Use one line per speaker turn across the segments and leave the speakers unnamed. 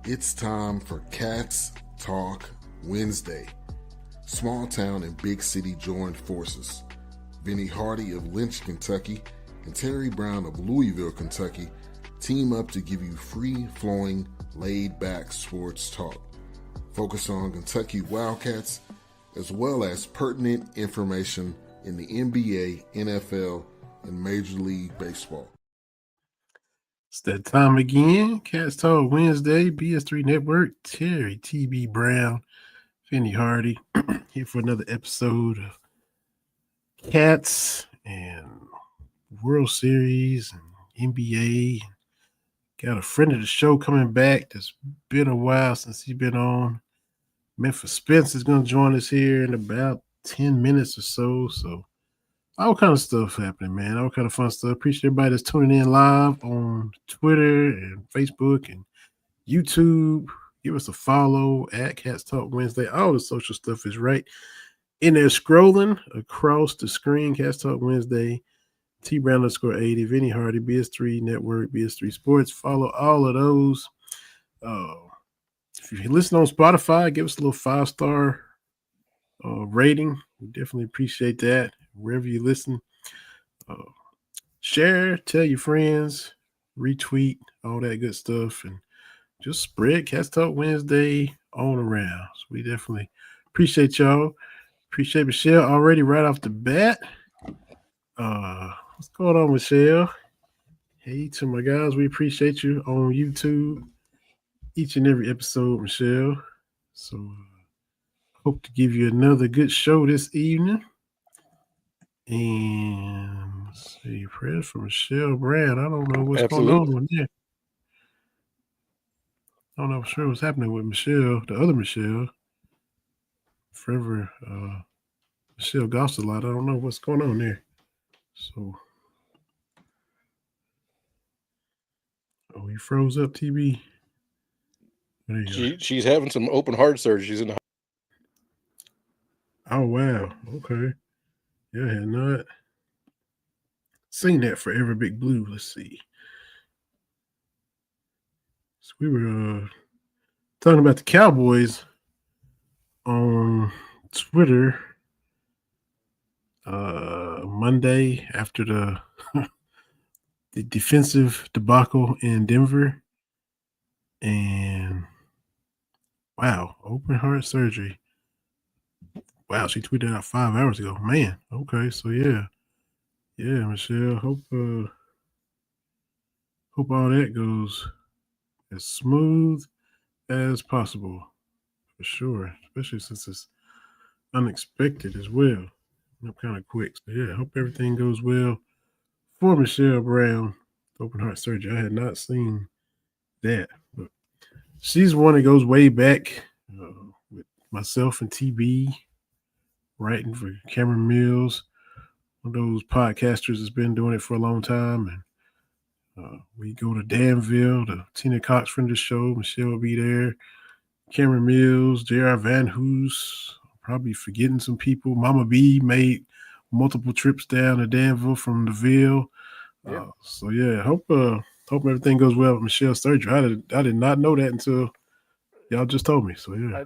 It's time for Cats Talk Wednesday. Small town and big city joined forces. Vinny Hardy of Lynch, Kentucky, and Terry Brown of Louisville, Kentucky, team up to give you free-flowing, laid-back sports talk. Focus on Kentucky Wildcats, as well as pertinent information in the NBA, NFL, and Major League Baseball.
It's that time again. Cats Talk Wednesday, BS3 Network, Terry TB Brown, Vinny Hardy, here for another episode of Cats and World Series and NBA. Got a friend of the show coming back. It's been a while since he's been on. Memphis Spence is going to join us here in about 10 minutes or so. So all kind of stuff happening, man. All kind of fun stuff. Appreciate everybody that's tuning in live on Twitter and Facebook and YouTube. Give us a follow at Cats Talk Wednesday. All the social stuff is right in there scrolling across the screen. Cats Talk Wednesday, T Brown _80, Vinny Hardy, BS3 Network, BS3 Sports. Follow all of those. If you listen on Spotify, give us a little 5-star rating. We definitely appreciate that. Wherever you listen, share, tell your friends, retweet, all that good stuff, and just spread Cats Talk Wednesday on around. So we definitely appreciate y'all. Appreciate Michelle already right off the bat. What's going on, Michelle? Hey to my guys, we appreciate you on YouTube each and every episode, Michelle. So hope to give you another good show this evening. And let's see, prayers for Michelle Brown. I don't know what's going on there. I don't know for sure what's happening with Michelle, the other Michelle. Forever Michelle Goss a lot. I don't know what's going on there. So you froze up, TB.
She's having some open heart surgery. She's in the.
Oh wow. Okay. Yeah, I had not seen that Forever Big Blue. Let's see. So we were talking about the Cowboys on Twitter Monday after the the defensive debacle in Denver. And wow, open heart surgery. Wow, she tweeted out 5 hours ago. Man, okay, so yeah, Michelle. Hope all that goes as smooth as possible, for sure. Especially since it's unexpected as well. Kind of quick. So yeah, hope everything goes well for Michelle Brown. Open heart surgery. I had not seen that, but she's one that goes way back with myself and TB. Writing for Cameron Mills, one of those podcasters that's been doing it for a long time. And we go to Danville, the Tina Cox friend of the show. Michelle will be there. Cameron Mills, J.R. Van Hoos, probably forgetting some people. Mama B made multiple trips down to Danville from the Ville.
Yeah.
So yeah, hope everything goes well with Michelle's surgery. I did not know that until y'all just told me. So yeah.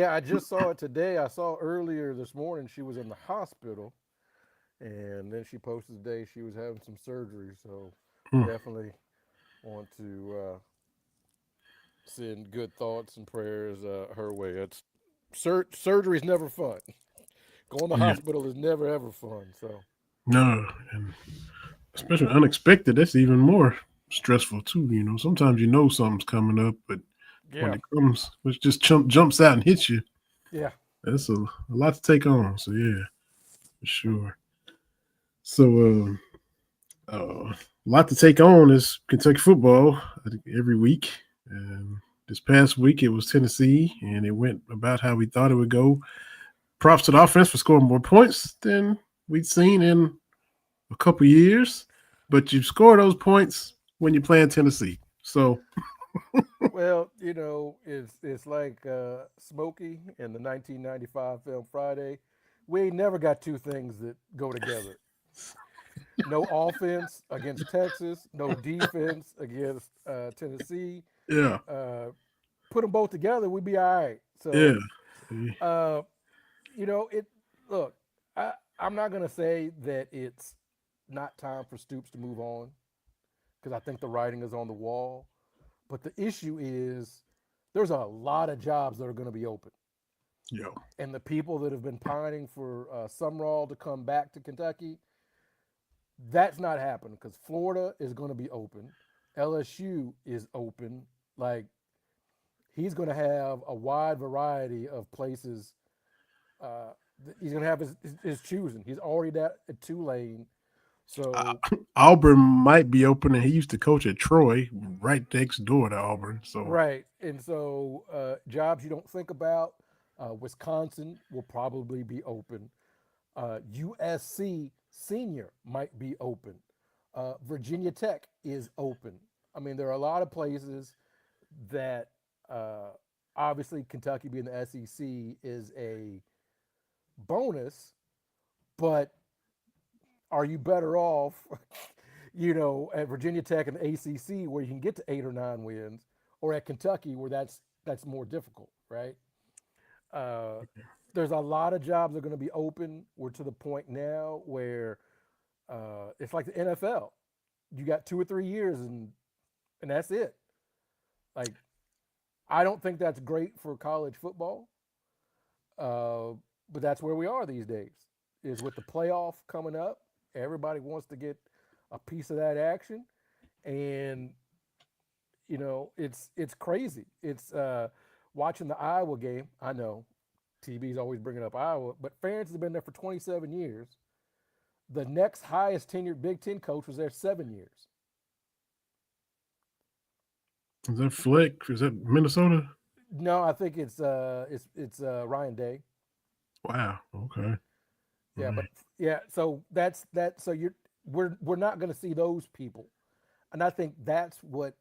I just saw it today. I saw earlier this morning she was in the hospital, and then she posted today she was having some surgery. So definitely want to send good thoughts and prayers her way. It's surgery is never fun. Going to the hospital is never ever fun. So
no, and especially unexpected. That's even more stressful too. You know, sometimes you know something's coming up, but when it comes, which just jumps out and hits you.
Yeah,
that's a lot to take on. So yeah, for sure. So a lot to take on is Kentucky football every week. And this past week it was Tennessee, and it went about how we thought it would go. Props to the offense for scoring more points than we'd seen in a couple years, but you score those points when you're playing Tennessee. So.
Well, you know, it's like Smokey in the 1995 film Friday. We ain't never got two things that go together. No offense against Texas, no defense against Tennessee.
Yeah.
put them both together, we'd be all right.
Yeah.
So, look, I'm not gonna say that it's not time for Stoops to move on because I think the writing is on the wall. But the issue is there's a lot of jobs that are going to be open.
Yeah.
And the people that have been pining for Sumrall to come back to Kentucky, that's not happening because Florida is going to be open. LSU is open. Like, he's going to have a wide variety of places. He's going to have his choosing. He's already at Tulane. So
Auburn might be open, and he used to coach at Troy, right next door to Auburn. So
right, and so jobs you don't think about. Wisconsin will probably be open. USC senior might be open. Virginia Tech is open. I mean, there are a lot of places that obviously Kentucky being the SEC is a bonus, but are you better off, at Virginia Tech and the ACC where you can get to 8 or 9 wins, or at Kentucky where that's more difficult, right? There's a lot of jobs that are going to be open. We're to the point now where it's like the NFL. You got 2 or 3 years and that's it. Like, I don't think that's great for college football, but that's where we are these days. Is with the playoff coming up, everybody wants to get a piece of that action, and it's crazy. It's watching the Iowa game. I know TB's always bringing up Iowa, but Ferentz has been there for 27 years. The next highest tenured Big Ten coach was there 7 years.
is that Fleck? Is that Minnesota?
No, I think it's Ryan Day.
Wow. Okay.
Yeah, but yeah, so that's that. So we're not going to see those people, and I think that's what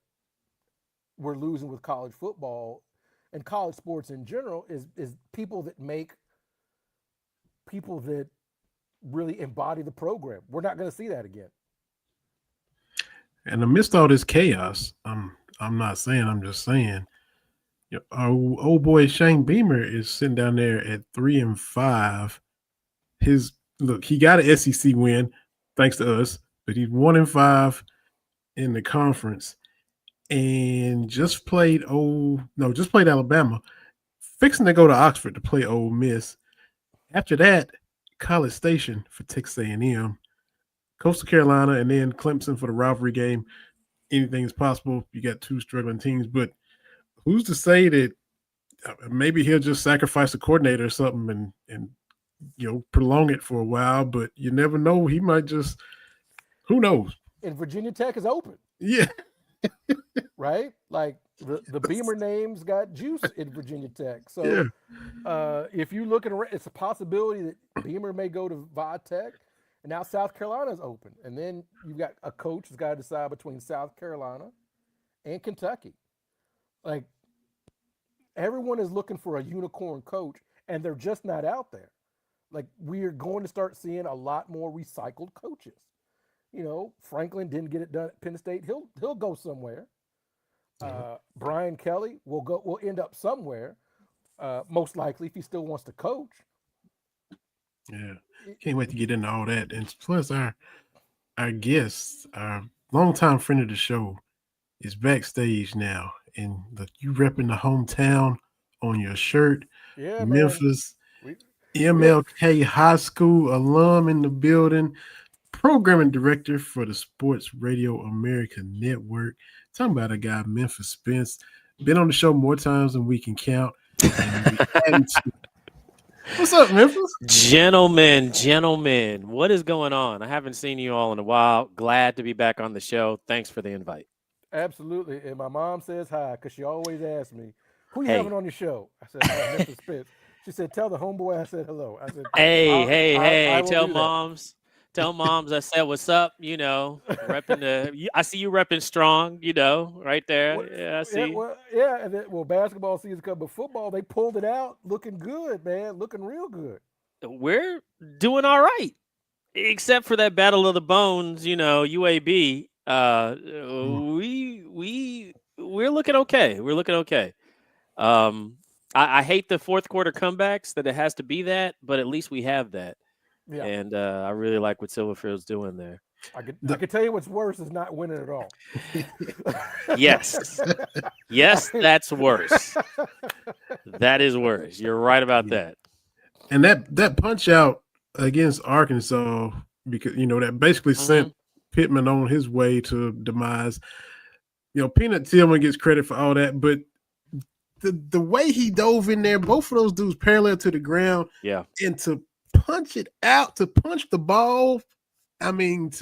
we're losing with college football and college sports in general is people that really embody the program. We're not going to see that again.
And amidst all this chaos, I'm not saying, I'm just saying, our old boy Shane Beamer is sitting down there at 3-5. He got an SEC win thanks to us, but he's 1-5 in the conference, and just played Alabama, fixing to go to Oxford to play Ole Miss. After that, College Station for Texas A&M, Coastal Carolina, and then Clemson for the rivalry game. Anything is possible. You got 2 struggling teams, but who's to say that maybe he'll just sacrifice a coordinator or something and prolong it for a while, but you never know. He might just, who knows?
And Virginia Tech is open.
Yeah.
Right? Like the Beamer names got juice in Virginia Tech. So if you look at it's a possibility that Beamer may go to Tech, and now South Carolina's open. And then you've got a coach who's got to decide between South Carolina and Kentucky. Like, everyone is looking for a unicorn coach, and they're just not out there. Like, we're going to start seeing a lot more recycled coaches. Franklin didn't get it done at Penn State. He'll go somewhere. Brian Kelly will end up somewhere, most likely, if he still wants to coach.
Yeah, can't wait to get into all that. And plus, our guest, our longtime friend of the show, is backstage now, and you repping the hometown on your shirt.
Yeah,
Memphis, MLK High School alum in the building, programming director for the Sports Radio America Network. Talking about a guy, Memphis Spence, been on the show more times than we can count. What's up, Memphis?
Gentlemen, what is going on? I haven't seen you all in a while. Glad to be back on the show. Thanks for the invite.
Absolutely. And my mom says hi because she always asks me, who you having on your show? I said, Memphis Spence. She said, tell the homeboy I said hello. I said,
hey, tell moms. Tell moms I said what's up, repping I see you repping strong, right there. Yeah, I see.
And basketball season come, but football, they pulled it out looking good, man, looking real good.
We're doing all right, except for that Battle of the Bones, UAB. We're looking okay. I hate the fourth quarter comebacks that it has to be that, but at least we have that.
Yeah.
And I really like what Silverfield's doing there.
I could tell you what's worse is not winning at all.
Yes. Yes, that's worse. That is worse. You're right about that.
And that punch out against Arkansas, because that basically sent Pittman on his way to demise. Peanut Tillman gets credit for all that, but the way he dove in there, both of those dudes parallel to the ground, and to punch it out, to punch the ball. I mean,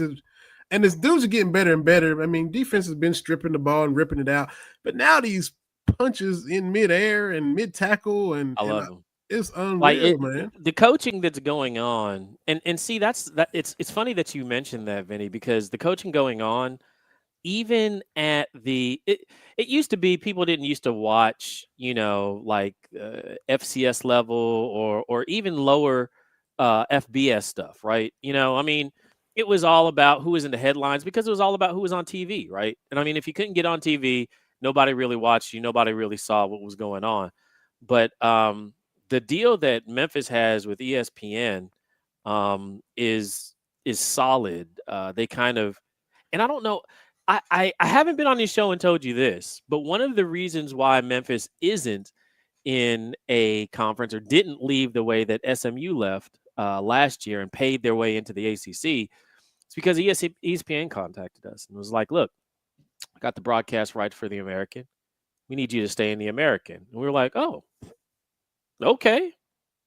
and his dudes are getting better and better. I mean, defense has been stripping the ball and ripping it out, but now these punches in midair and mid tackle, and
I love them.
It's unreal, man.
The coaching that's going on, and see, it's funny that you mentioned that, Vinny, because the coaching going on, even at it used to be people didn't used to watch, like FCS level or even lower FBS stuff, right? I mean, it was all about who was in the headlines because it was all about who was on TV, right? And I mean, if you couldn't get on TV, nobody really watched you, nobody really saw what was going on. But the deal that Memphis has with ESPN is solid. They kind of, and I don't know, I haven't been on this show and told you this, but one of the reasons why Memphis isn't in a conference or didn't leave the way that SMU left last year and paid their way into the ACC, it's because ESPN contacted us and was like, look, I got the broadcast rights for the American. We need you to stay in the American. And we were like, oh, okay.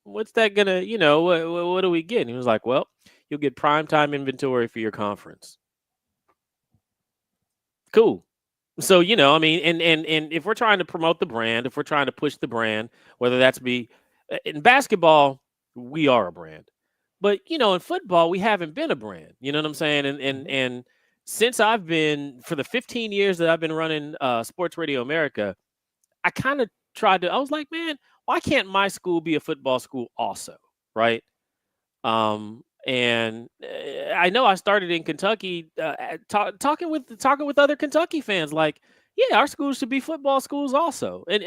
What's that gonna, what do we get? And he was like, well, you'll get primetime inventory for your conference. Cool. So, I mean, and if we're trying to promote the brand, if we're trying to push the brand, whether that's in basketball, we are a brand. But, in football, we haven't been a brand. You know what I'm saying? And since I've been, for the 15 years that I've been running Sports Radio America, I kind of I was like, man, why can't my school be a football school also? Right. And I know I started in Kentucky talking with other Kentucky fans, like, yeah, our schools should be football schools also. And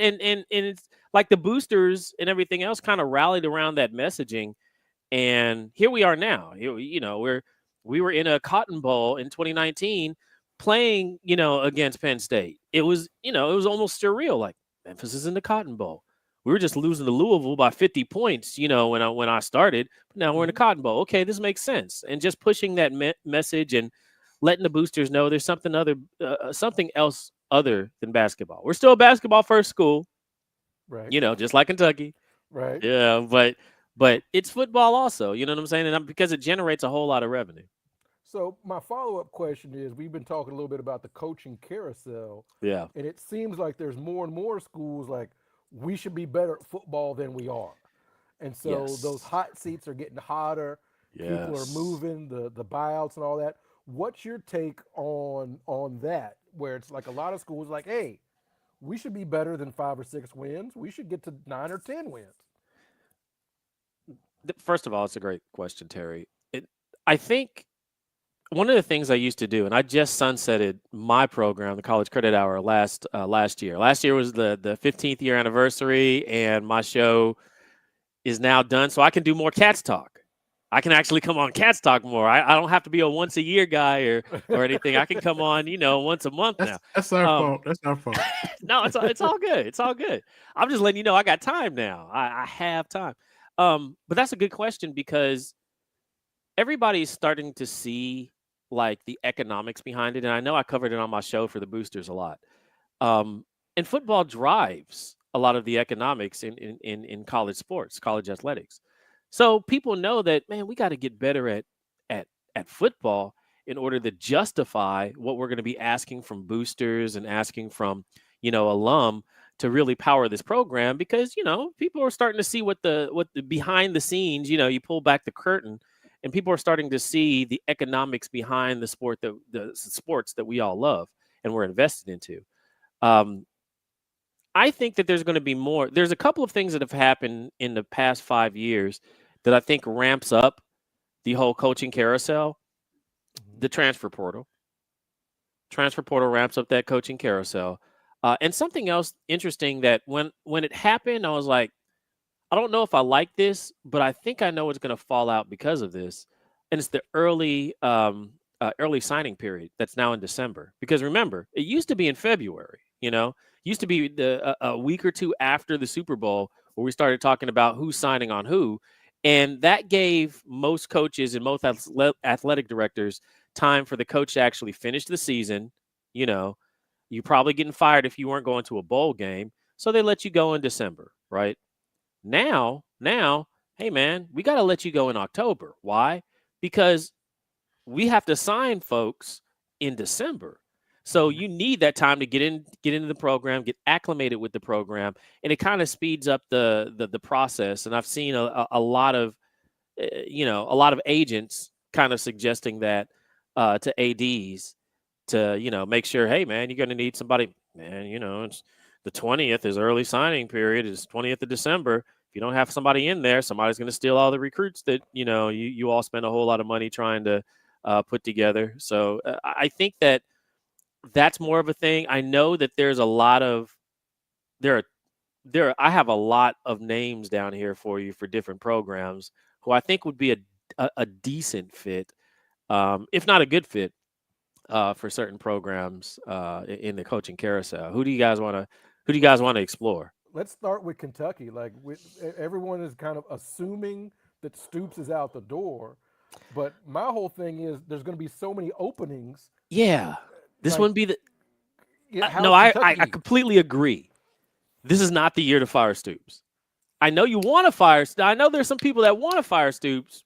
it's like the boosters and everything else kind of rallied around that messaging. And here we are now. We were in a Cotton Bowl in 2019 playing, against Penn State. It was almost surreal. Like, Memphis is in the Cotton Bowl. We were just losing to Louisville by 50 points, when I started. But now we're in the Cotton Bowl. Okay, this makes sense. And just pushing that message and letting the boosters know there's something else other than basketball. We're still a basketball first school,
right?
Just like Kentucky,
right?
Yeah, but it's football also. You know what I'm saying? And because it generates a whole lot of revenue.
So my follow-up question is, we've been talking a little bit about the coaching carousel.
Yeah.
And it seems like there's more and more schools like, we should be better at football than we are. And so those hot seats are getting hotter.
Yes.
People are moving, the buyouts and all that. What's your take on that, where it's like a lot of schools like, hey, we should be better than 5 or 6 wins. We should get to 9 or 10 wins.
First of all, it's a great question, Terry. I think one of the things I used to do, and I just sunsetted my program, the College Credit Hour, last year. Last year was the 15th year anniversary, and my show is now done, so I can do more Cats Talk. I can actually come on Cats Talk more. I don't have to be a once a year guy or anything. I can come on, once a month now.
That's our fault. That's our fault.
No, it's all good. It's all good. I'm just letting you know I got time now. I have time. But that's a good question, because everybody's starting to see like the economics behind it. And I know I covered it on my show for the boosters a lot. And football drives a lot of the economics in college sports, college athletics. So people know that, man, we got to get better at football in order to justify what we're going to be asking from boosters and asking from, alum to really power this program, because, people are starting to see what the behind the scenes, you pull back the curtain, and people are starting to see the economics behind the sports that we all love and we're invested into. I think that there's going to be more. There's a couple of things that have happened in the past 5 years that I think ramps up the whole coaching carousel. The transfer portal. Transfer portal ramps up that coaching carousel. And something else interesting that when it happened, I was like, I don't know if I like this, but I think I know what's going to fall out because of this. And it's the early signing period that's now in December. Because remember, it used to be in February. Used to be a week or two after the Super Bowl where we started talking about who's signing on who, and that gave most coaches and most athletic directors time for the coach to actually finish the season. You're probably getting fired if you weren't going to a bowl game, so they let you go in December, right? Now, hey man, we got to let you go in October. Why? Because we have to sign folks in December. So you need that time to get into the program, get acclimated with the program, and it kind of speeds up the process. And I've seen a lot of a lot of agents kind of suggesting that to ADs to make sure, hey man, you're going to need somebody, man. It's the 20th is early signing period. It's 20th of December. If you don't have somebody in there, somebody's going to steal all the recruits that you all spend a whole lot of money trying to put together. So I think that's more of a thing. I know that there's a lot of I have a lot of names down here for you for different programs who I think would be a decent fit, if not a good fit, for certain programs in the coaching carousel. Who do you guys want to explore?
Let's start with Kentucky. Like everyone is kind of assuming that Stoops is out the door, but my whole thing is there's going to be so many openings.
Yeah, this wouldn't be the.
No,
I completely agree. This is not the year to fire Stoops. I know you want to fire. I know there's some people that want to fire Stoops,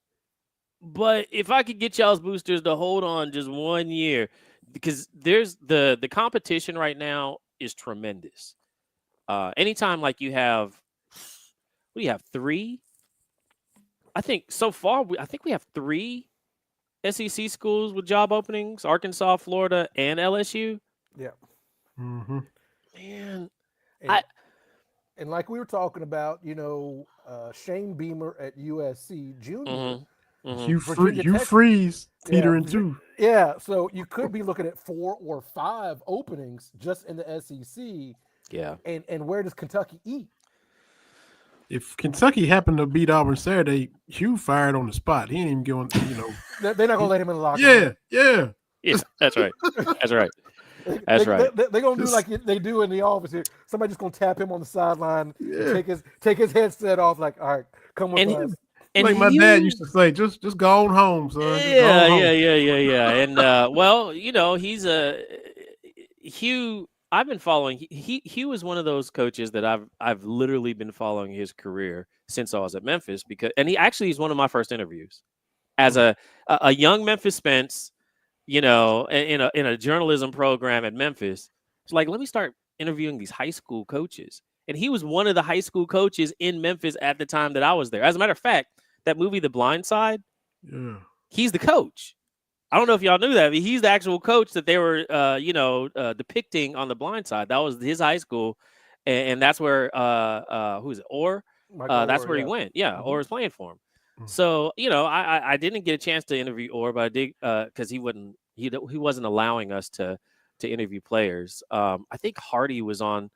but if I could get y'all's boosters to hold on just 1 year, because there's the competition right now is tremendous. Anytime like you have, what do you have, 3? I think so far, I think we have 3 SEC schools with job openings: Arkansas, Florida, and LSU.
Yeah.
Mm-hmm.
Man,
and like we were talking about, Shane Beamer at USC Junior.
Mm-hmm. Hugh Freeze, teetering too.
Yeah, so you could be looking at 4 or 5 openings just in the SEC.
Yeah.
And where does Kentucky eat?
If Kentucky happened to beat Auburn Saturday, Hugh fired on the spot. He ain't even going,
They're not going to let him in the locker room.
Yeah.
Yeah, that's right. That's right.
They're going to do like they do in the office here. Somebody just going to tap him on the sideline, take his headset off, like, all right, come with us.
And like my dad used to say, just go on home, son.
Yeah. And well, he's Hugh. I've been following. Hugh is one of those coaches that I've literally been following his career since I was at Memphis, and he's one of my first interviews as a young Memphis Spence, in a journalism program at Memphis. It's like, let me start interviewing these high school coaches. And he was one of the high school coaches in Memphis at the time that I was there. As a matter of fact, that movie, The Blind Side, he's the coach. I don't know if y'all knew that, but he's the actual coach that they were, depicting on The Blind Side. That was his high school, and that's where who is it? Orr. That's where he went. Yeah, Orr was playing for him. Mm-hmm. So I didn't get a chance to interview Orr, but I did because he wasn't allowing us to interview players. I think Hardy was on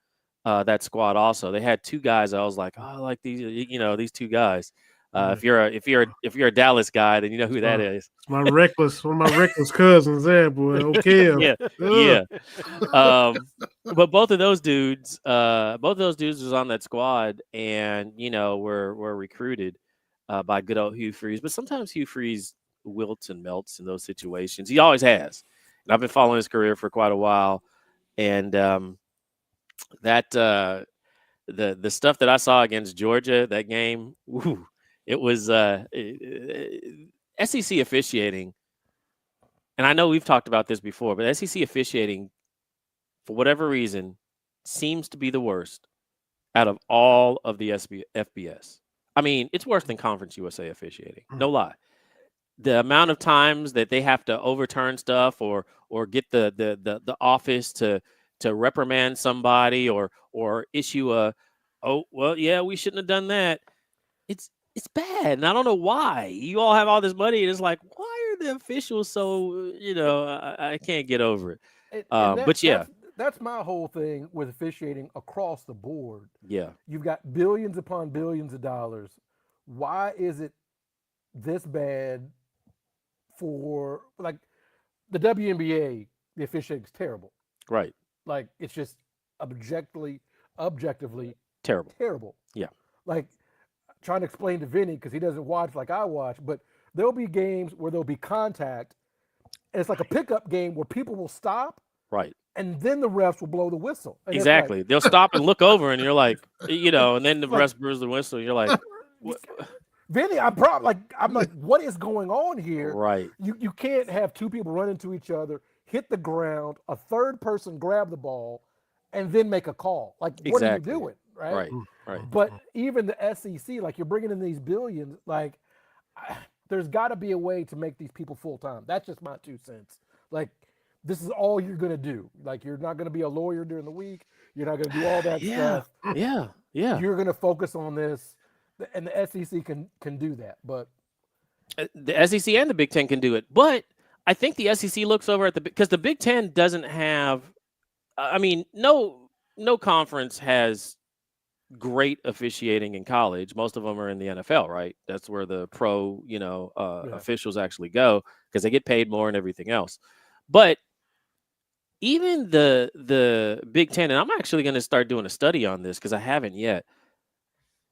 that squad also. They had 2 guys. I was like, oh, I like these, these 2 guys. If you're a Dallas guy, then you know who that is.
One of my reckless cousins there, boy. Okay.
Yeah. But both of those dudes was on that squad, and were recruited by good old Hugh Freeze. But sometimes Hugh Freeze wilts and melts in those situations. He always has, and I've been following his career for quite a while. And that the stuff that I saw against Georgia, that game, it was SEC officiating, and I know we've talked about this before, but SEC officiating, for whatever reason, seems to be the worst out of all of the FBS. I mean, it's worse than Conference USA officiating. No lie. The amount of times that they have to overturn stuff or get the office to reprimand somebody or issue we shouldn't have done that. It's bad, and I don't know why. You all have all this money, and it's like, why are the officials so? I can't get over it.
But yeah, that's my whole thing with officiating across the board.
Yeah.
You've got billions upon billions of dollars. Why is it this bad for like the WNBA? The officiating's terrible.
Right.
Like it's just objectively
Terrible.
terrible.
Yeah.
Like trying to explain to Vinny because he doesn't watch like I watch, but there'll be games where there'll be contact, and it's like a pickup game where people will stop,
Right.
and then the refs will blow the whistle. And
Exactly. They'll stop and look over, and you're like, and then the
like-
refs blows the whistle. And you're like, what?
Vinny, I'm like, what is going on here?
Right.
You can't have two people run into each other, hit the ground, a third person grab the ball, and then make a call. Like, what
Exactly.
are you doing? Right.
Right. Right.
But even the SEC, like you're bringing in these billions, like there's got to be a way to make these people full time. That's just my 2 cents. Like this is all you're gonna do. Like you're not gonna be a lawyer during the week. You're not gonna do all that
Yeah.
stuff.
Yeah. Yeah.
You're gonna focus on this, and the SEC can do that. But
The SEC and the Big Ten can do it, but I think the SEC looks over at because the Big Ten doesn't have. I mean, no conference has great officiating in college. Most of them are in the NFL, right? That's where the pro, officials actually go because they get paid more and everything else. But even the Big Ten, and I'm actually going to start doing a study on this because I haven't yet.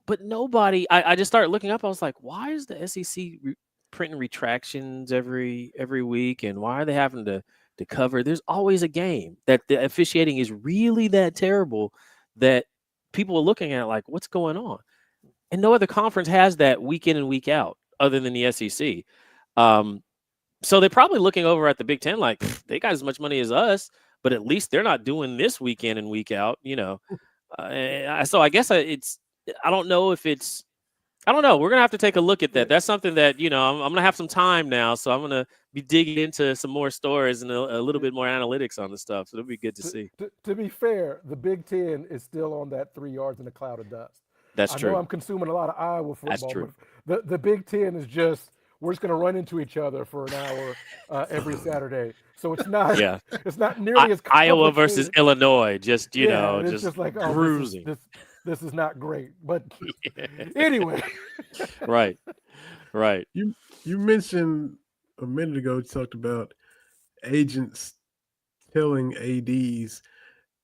But nobody, I just started looking up. I was like, why is the SEC printing retractions every week, and why are they having to cover? There's always a game that the officiating is really that terrible that people are looking at like, what's going on? And no other conference has that week in and week out other than the SEC. So they're probably looking over at the Big Ten like, they got as much money as us, but at least they're not doing this week in and week out, So I guess I don't know if it's, I don't know. We're going to have to take a look at that. That's something that, I'm going to have some time now. So I'm going to be digging into some more stories and a little bit more analytics on the stuff. So it'll be good to see.
To be fair, the Big Ten is still on that 3 yards in a cloud of dust.
That's
I
true.
know I'm consuming a lot of Iowa football.
That's true.
But the Big Ten is just, we're just going to run into each other for an hour every Saturday. So it's not, it's not nearly as
Iowa versus Illinois, just,
it's just like,
cruising.
This is not great. But anyway.
Right.
You mentioned a minute ago, you talked about agents telling ADs,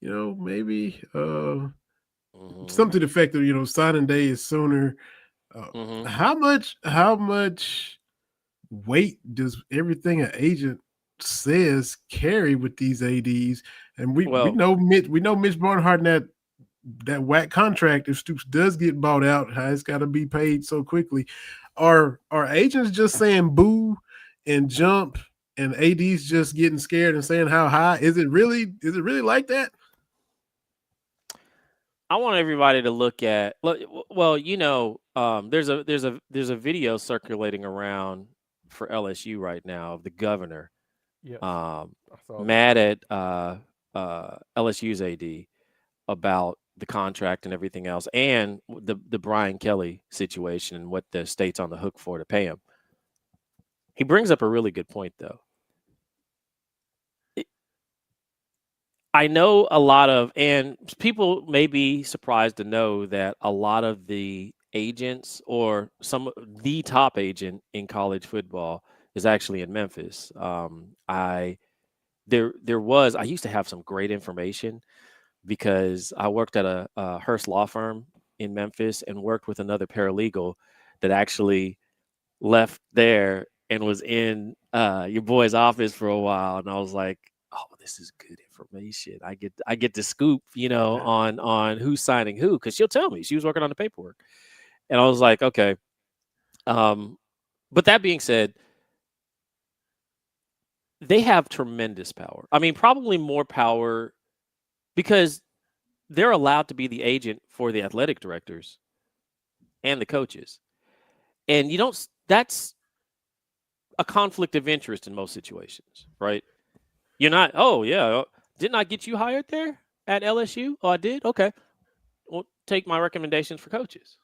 maybe something to the effect of, signing day is sooner. How much weight does everything an agent says carry with these ADs? And we know Mitch Barnhart and that whack contract, if Stoops does get bought out, it's got to be paid so quickly. Are agents just saying boo and jump, and ADs just getting scared and saying how high? Is it really like that?
I want everybody to look at. Well, there's a video circulating around for LSU right now of the governor, mad at LSU's AD about the contract and everything else, and the Brian Kelly situation and what the state's on the hook for to pay him. He brings up a really good point, though. I know a lot of, and people may be surprised to know that a lot of the agents or the top agent in college football is actually in Memphis. I used to have some great information because I worked at a Hearst law firm in Memphis and worked with another paralegal that actually left there and was in your boy's office for a while. And I was like, oh, this is good information. I get to scoop, on who's signing who, because she'll tell me she was working on the paperwork. And I was like, okay. But that being said, they have tremendous power. I mean, probably more power because they're allowed to be the agent for the athletic directors and the coaches. And that's a conflict of interest in most situations, right? You're not, didn't I get you hired there at LSU? Oh, I did? Okay. Well, take my recommendations for coaches.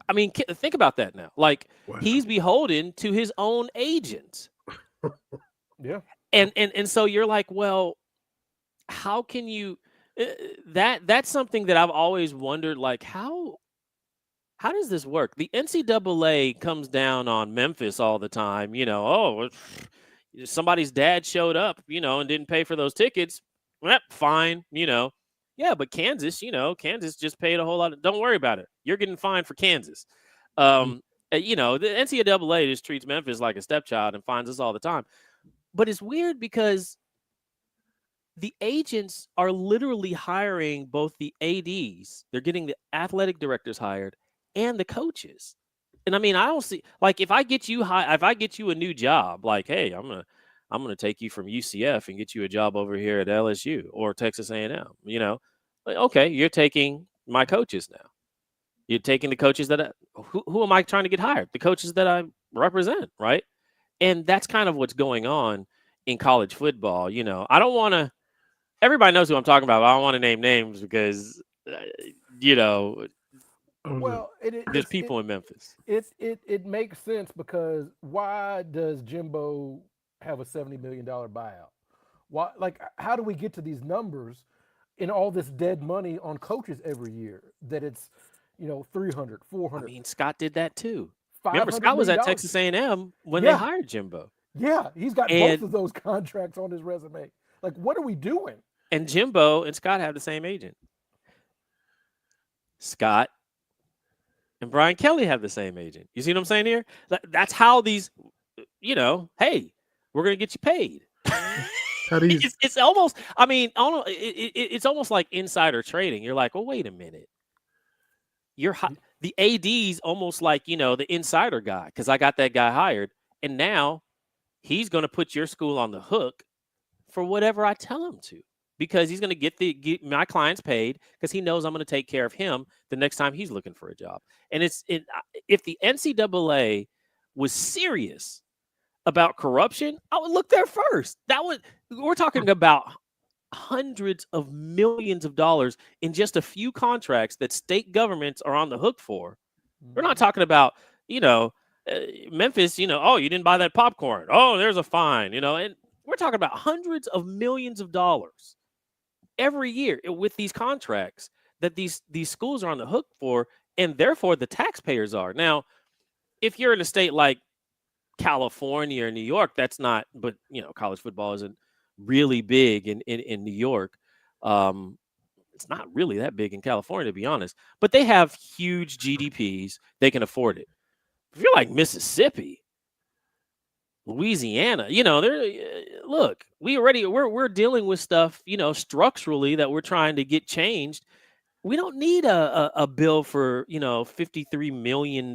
I mean, think about that now. Like, He's beholden to his own agents.
Yeah.
And so you're like, well, how can you that's something that I've always wondered, like how does this work? The NCAA comes down on Memphis all the time, somebody's dad showed up, and didn't pay for those tickets. Well, fine, Yeah, but Kansas, Kansas just paid a whole lot. Don't worry about it. You're getting fined for Kansas. The NCAA just treats Memphis like a stepchild and fines us all the time. But it's weird because the agents are literally hiring both the ADs, they're getting the athletic directors hired, and the coaches. And I mean, I don't see, like, if I get you a new job, like, hey, I'm gonna take you from UCF and get you a job over here at LSU or Texas A&M. Like, okay, you're taking my coaches now. You're taking the coaches who am I trying to get hired? The coaches that I represent, right? And that's kind of what's going on in college football. I don't want to. Everybody knows who I'm talking about. But I don't want to name names because,
Well,
there's people in Memphis.
It makes sense because why does Jimbo have a $70 million buyout? Why, like, how do we get to these numbers in all this dead money on coaches every year that it's, 300, 400?
I mean, Scott did that too. Remember, Scott was at Texas A&M when they hired Jimbo.
Yeah, he's got both of those contracts on his resume. Like, what are we doing?
And Jimbo and Scott have the same agent. Scott and Brian Kelly have the same agent. You see what I'm saying here? That's how these, hey, we're going to get you paid. It's almost, I mean, it's almost like insider trading. You're like, oh, wait a minute. The AD's almost like, the insider guy, because I got that guy hired. And now he's going to put your school on the hook for whatever I tell him to, because he's going to get my clients paid because he knows I'm going to take care of him the next time he's looking for a job. And if the NCAA was serious about corruption, I would look there first. We're talking about hundreds of millions of dollars in just a few contracts that state governments are on the hook for. We're not talking about, Memphis, oh, you didn't buy that popcorn. Oh, there's a fine, and we're talking about hundreds of millions of dollars every year with these contracts that these schools are on the hook for, and therefore the taxpayers are. Now, if you're in a state like California or New York, that's not, but college football isn't really big in New York. It's not really that big in California, to be honest, but they have huge GDPs. They can afford it. If you're like Mississippi, Louisiana, look, we're dealing with stuff, structurally that we're trying to get changed. We don't need a bill for, $53 million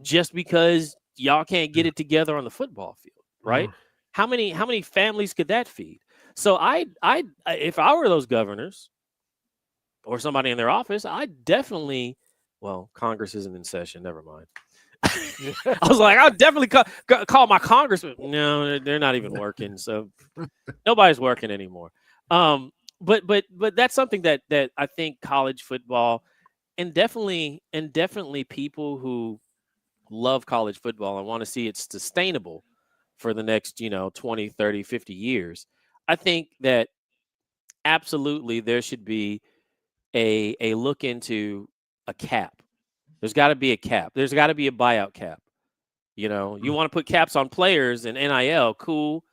just because y'all can't get it together on the football field, right? How many families could that feed? So I if I were those governors or somebody in their office, I'd definitely, well, Congress isn't in session. Never mind. I was like, I'll definitely call my congressman. No, they're not even working. So nobody's working anymore. But that's something that I think college football and definitely people who love college football and want to see it sustainable for the next, 20, 30, 50 years. I think that absolutely there should be a look into a cap. There's got to be a cap. There's got to be a buyout cap. You want to put caps on players and NIL, cool.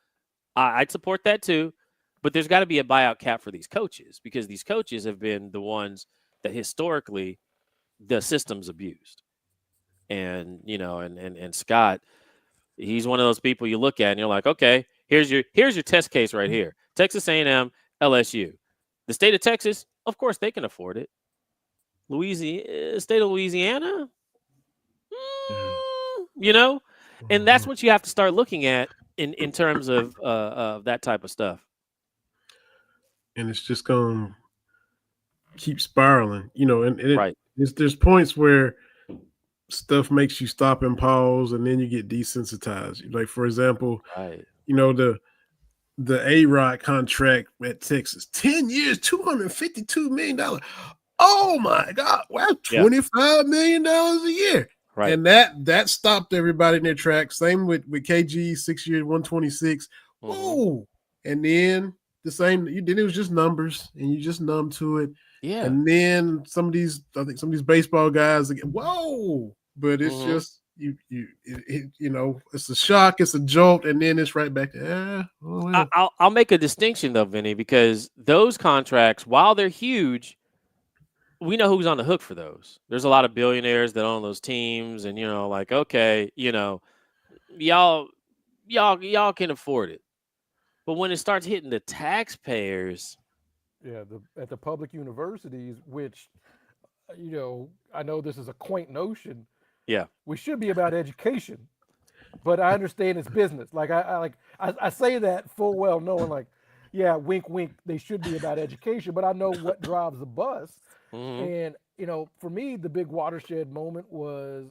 I'd support that too. But there's got to be a buyout cap for these coaches, because these coaches have been the ones that historically the system's abused. And, and Scott, he's one of those people you look at and you're like, okay, here's your test case right here. Texas A&M, LSU. The state of Texas, of course, they can afford it. State of Louisiana, and that's what you have to start looking at in terms of that type of stuff.
And it's just going to keep spiraling,
right.
There's points where stuff makes you stop and pause, and then you get desensitized. Like, for example,
right.
The A-Rod contract at Texas, 10 years, $252 million. Oh my God, wow, $25 million a year.
Right.
And that stopped everybody in their tracks. Same with KG, 6 years, 126. whoa. And then then it was just numbers, and you just numb to it.
Yeah.
And then I think some of these baseball guys, whoa. But it's just it's a shock, it's a jolt, and then it's right back to
I'll make a distinction though, Vinny, because those contracts, while they're huge, we know who's on the hook for those. There's a lot of billionaires that own those teams, and okay, y'all can afford it. But when it starts hitting the taxpayers,
at the public universities, which I know this is a quaint notion.
Yeah,
we should be about education, but I understand it's business. Like I say that full well knowing, like, yeah, wink, wink, they should be about education, but I know what drives the bus. And for me, the big watershed moment was,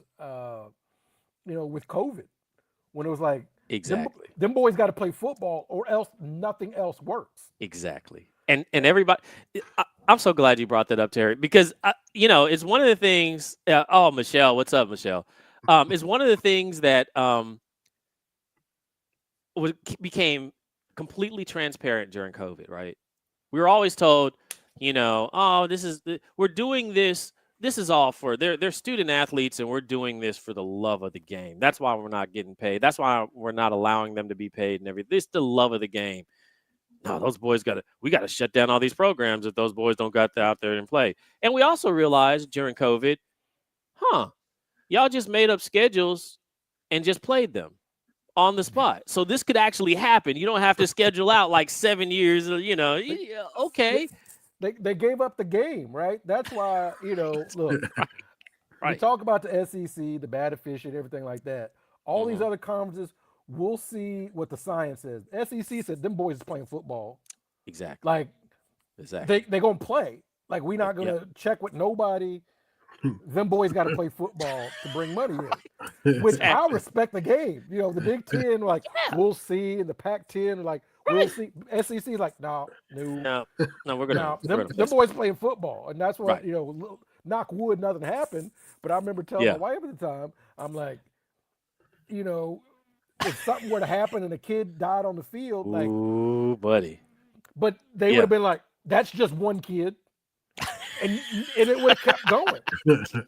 with COVID, when it was like,
exactly,
them boys got to play football, or else nothing else works.
Exactly. And everybody, I'm so glad you brought that up, Terry, because it's one of the things. Oh, Michelle, what's up, Michelle? It's one of the things that became completely transparent during COVID. Right? We were always told, we're doing this. This is all for they're student athletes, and we're doing this for the love of the game. That's why we're not getting paid. That's why we're not allowing them to be paid and everything. It's the love of the game. No, those boys we got to shut down all these programs if those boys don't got out there and play. And we also realized during COVID, y'all just made up schedules and just played them on the spot. So this could actually happen. You don't have to schedule out like 7 years, okay.
They gave up the game, right? That's why, look,
right.
We talk about the SEC, the bad efficient, everything like that. All these other conferences, we'll see what the science says. The SEC said them boys is playing football.
Exactly.
Like,
exactly.
They're going to play. Like, we're not going to check with nobody. Them boys got to play football to bring money in. Which I respect the game. The Big Ten, like, we'll see. And the Pac-10, like, we'll see. SEC is like, no,
we're going to.
Them boys playing football. And that's what, knock wood, nothing happened. But I remember telling my wife at the time, I'm like, if something were to happen and a kid died on the field, like,
ooh, buddy.
But they would have been like, that's just one kid. And it would have kept going.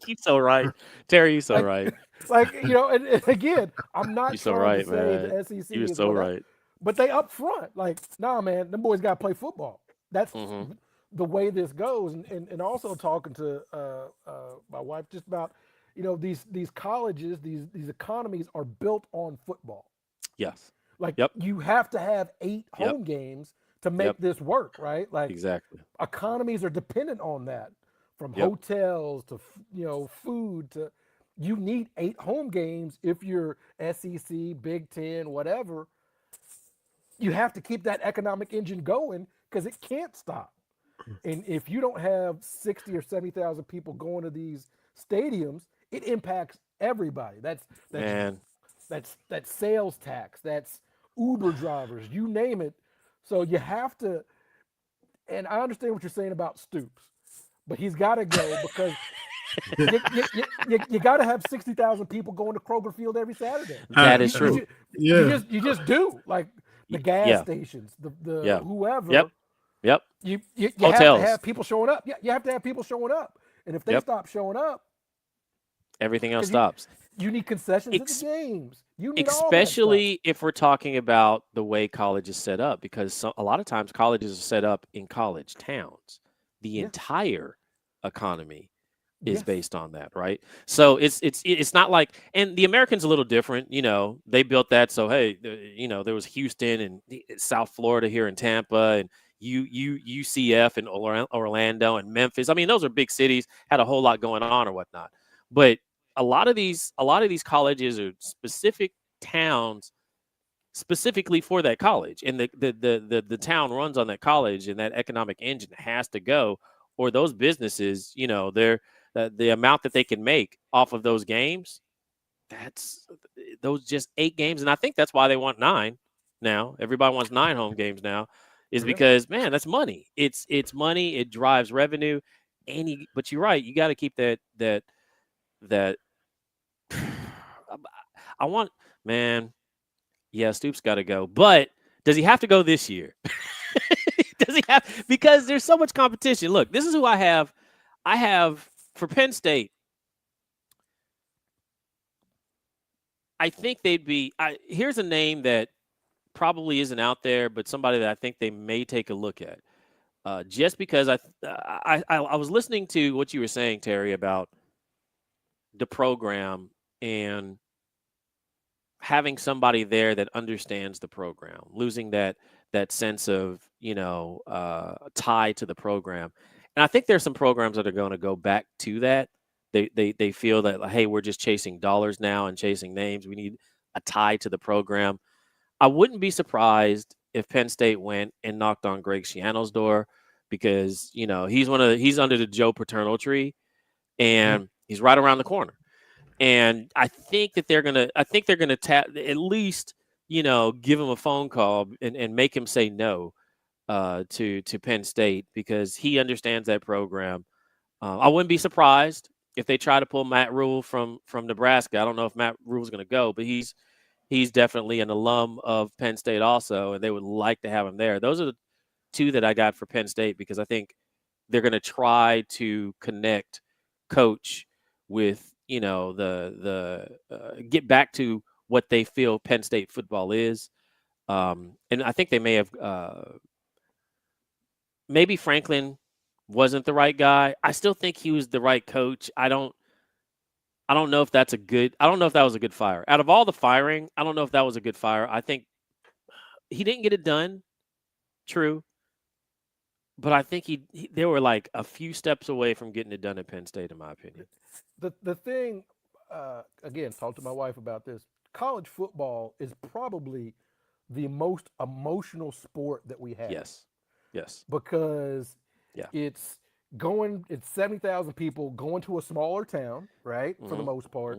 He's so right. Terry, you're so right.
Like, and again, I'm not trying to say
man.
the SEC
You're
is
so right.
But they up front, like, nah, man, them boys got to play football. That's the way this goes. And also talking to my wife just about, these colleges, these economies are built on football.
Yes.
Like, you have to have 8 home games to make this work, right? Like, exactly. Economies are dependent on that, from hotels to food to. You need 8 home games if you're SEC, Big Ten, whatever. You have to keep that economic engine going because it can't stop. And if you don't have 60 or 70,000 people going to these stadiums, it impacts everybody. That's sales tax. That's Uber drivers. You name it. So you have to, and I understand what you're saying about Stoops, but he's got to go because you got to have 60,000 people going to Kroger Field every Saturday.
That is true.
You just do, like the gas stations, the whoever.
Yep.
You have to have people showing up. Yeah, you have to have people showing up, and if they stop showing up,
everything else stops.
You need concessions at the games. You need
especially if we're talking about the way college is set up, because a lot of times colleges are set up in college towns. The entire economy is based on that, right? So it's not like, and the Americans a little different. They built that so hey, there was Houston and South Florida here in Tampa and UCF and Orlando and Memphis. I mean, those are big cities, had a whole lot going on or whatnot, but a lot of these colleges are specific towns specifically for that college, and the town runs on that college, and that economic engine has to go, or those businesses, they're the amount that they can make off of those games. That's those just 8 games, and I think that's why they want 9 now. Everybody wants 9 home games now, is because man, that's money. It's money. It drives revenue, but you're right. You got to keep that. I want, man, Stoops got to go. But Does he have to go this year? Does he have, because there's so much competition. Look, this is who I have. I have for Penn State. I think they'd be. Here's a name that probably isn't out there, but somebody that I think they may take a look at. Just because I was listening to what you were saying, Terry, about the program and having somebody there that understands the program, losing that sense of tie to the program. And I think there's some programs that are going to go back to that. They feel that, hey, we're just chasing dollars now and chasing names. We need a tie to the program. I wouldn't be surprised if Penn State went and knocked on Greg Schiano's door, because he's under the Joe Paterno tree, and he's right around the corner. And I think that they're gonna at least give him a phone call and make him say no to Penn State, because he understands that program. I wouldn't be surprised if they try to pull Matt Rule from Nebraska. I don't know if Matt Rule's going to go, but he's definitely an alum of Penn State also, and they would like to have him there. Those are the two that I got for Penn State, because I think they're going to try to connect coach with the get back to what they feel Penn State football is. And I think they may have maybe Franklin wasn't the right guy. I still think he was the right coach. I don't know if that was a good fire. Out of all the firing, I don't know if that was a good fire. I think he didn't get it done. True. But I think they were like a few steps away from getting it done at Penn State, in my opinion.
The thing, again, talked to my wife about this. College football is probably the most emotional sport that we have.
Yes.
Because it's 70,000 people going to a smaller town, right? For the most part.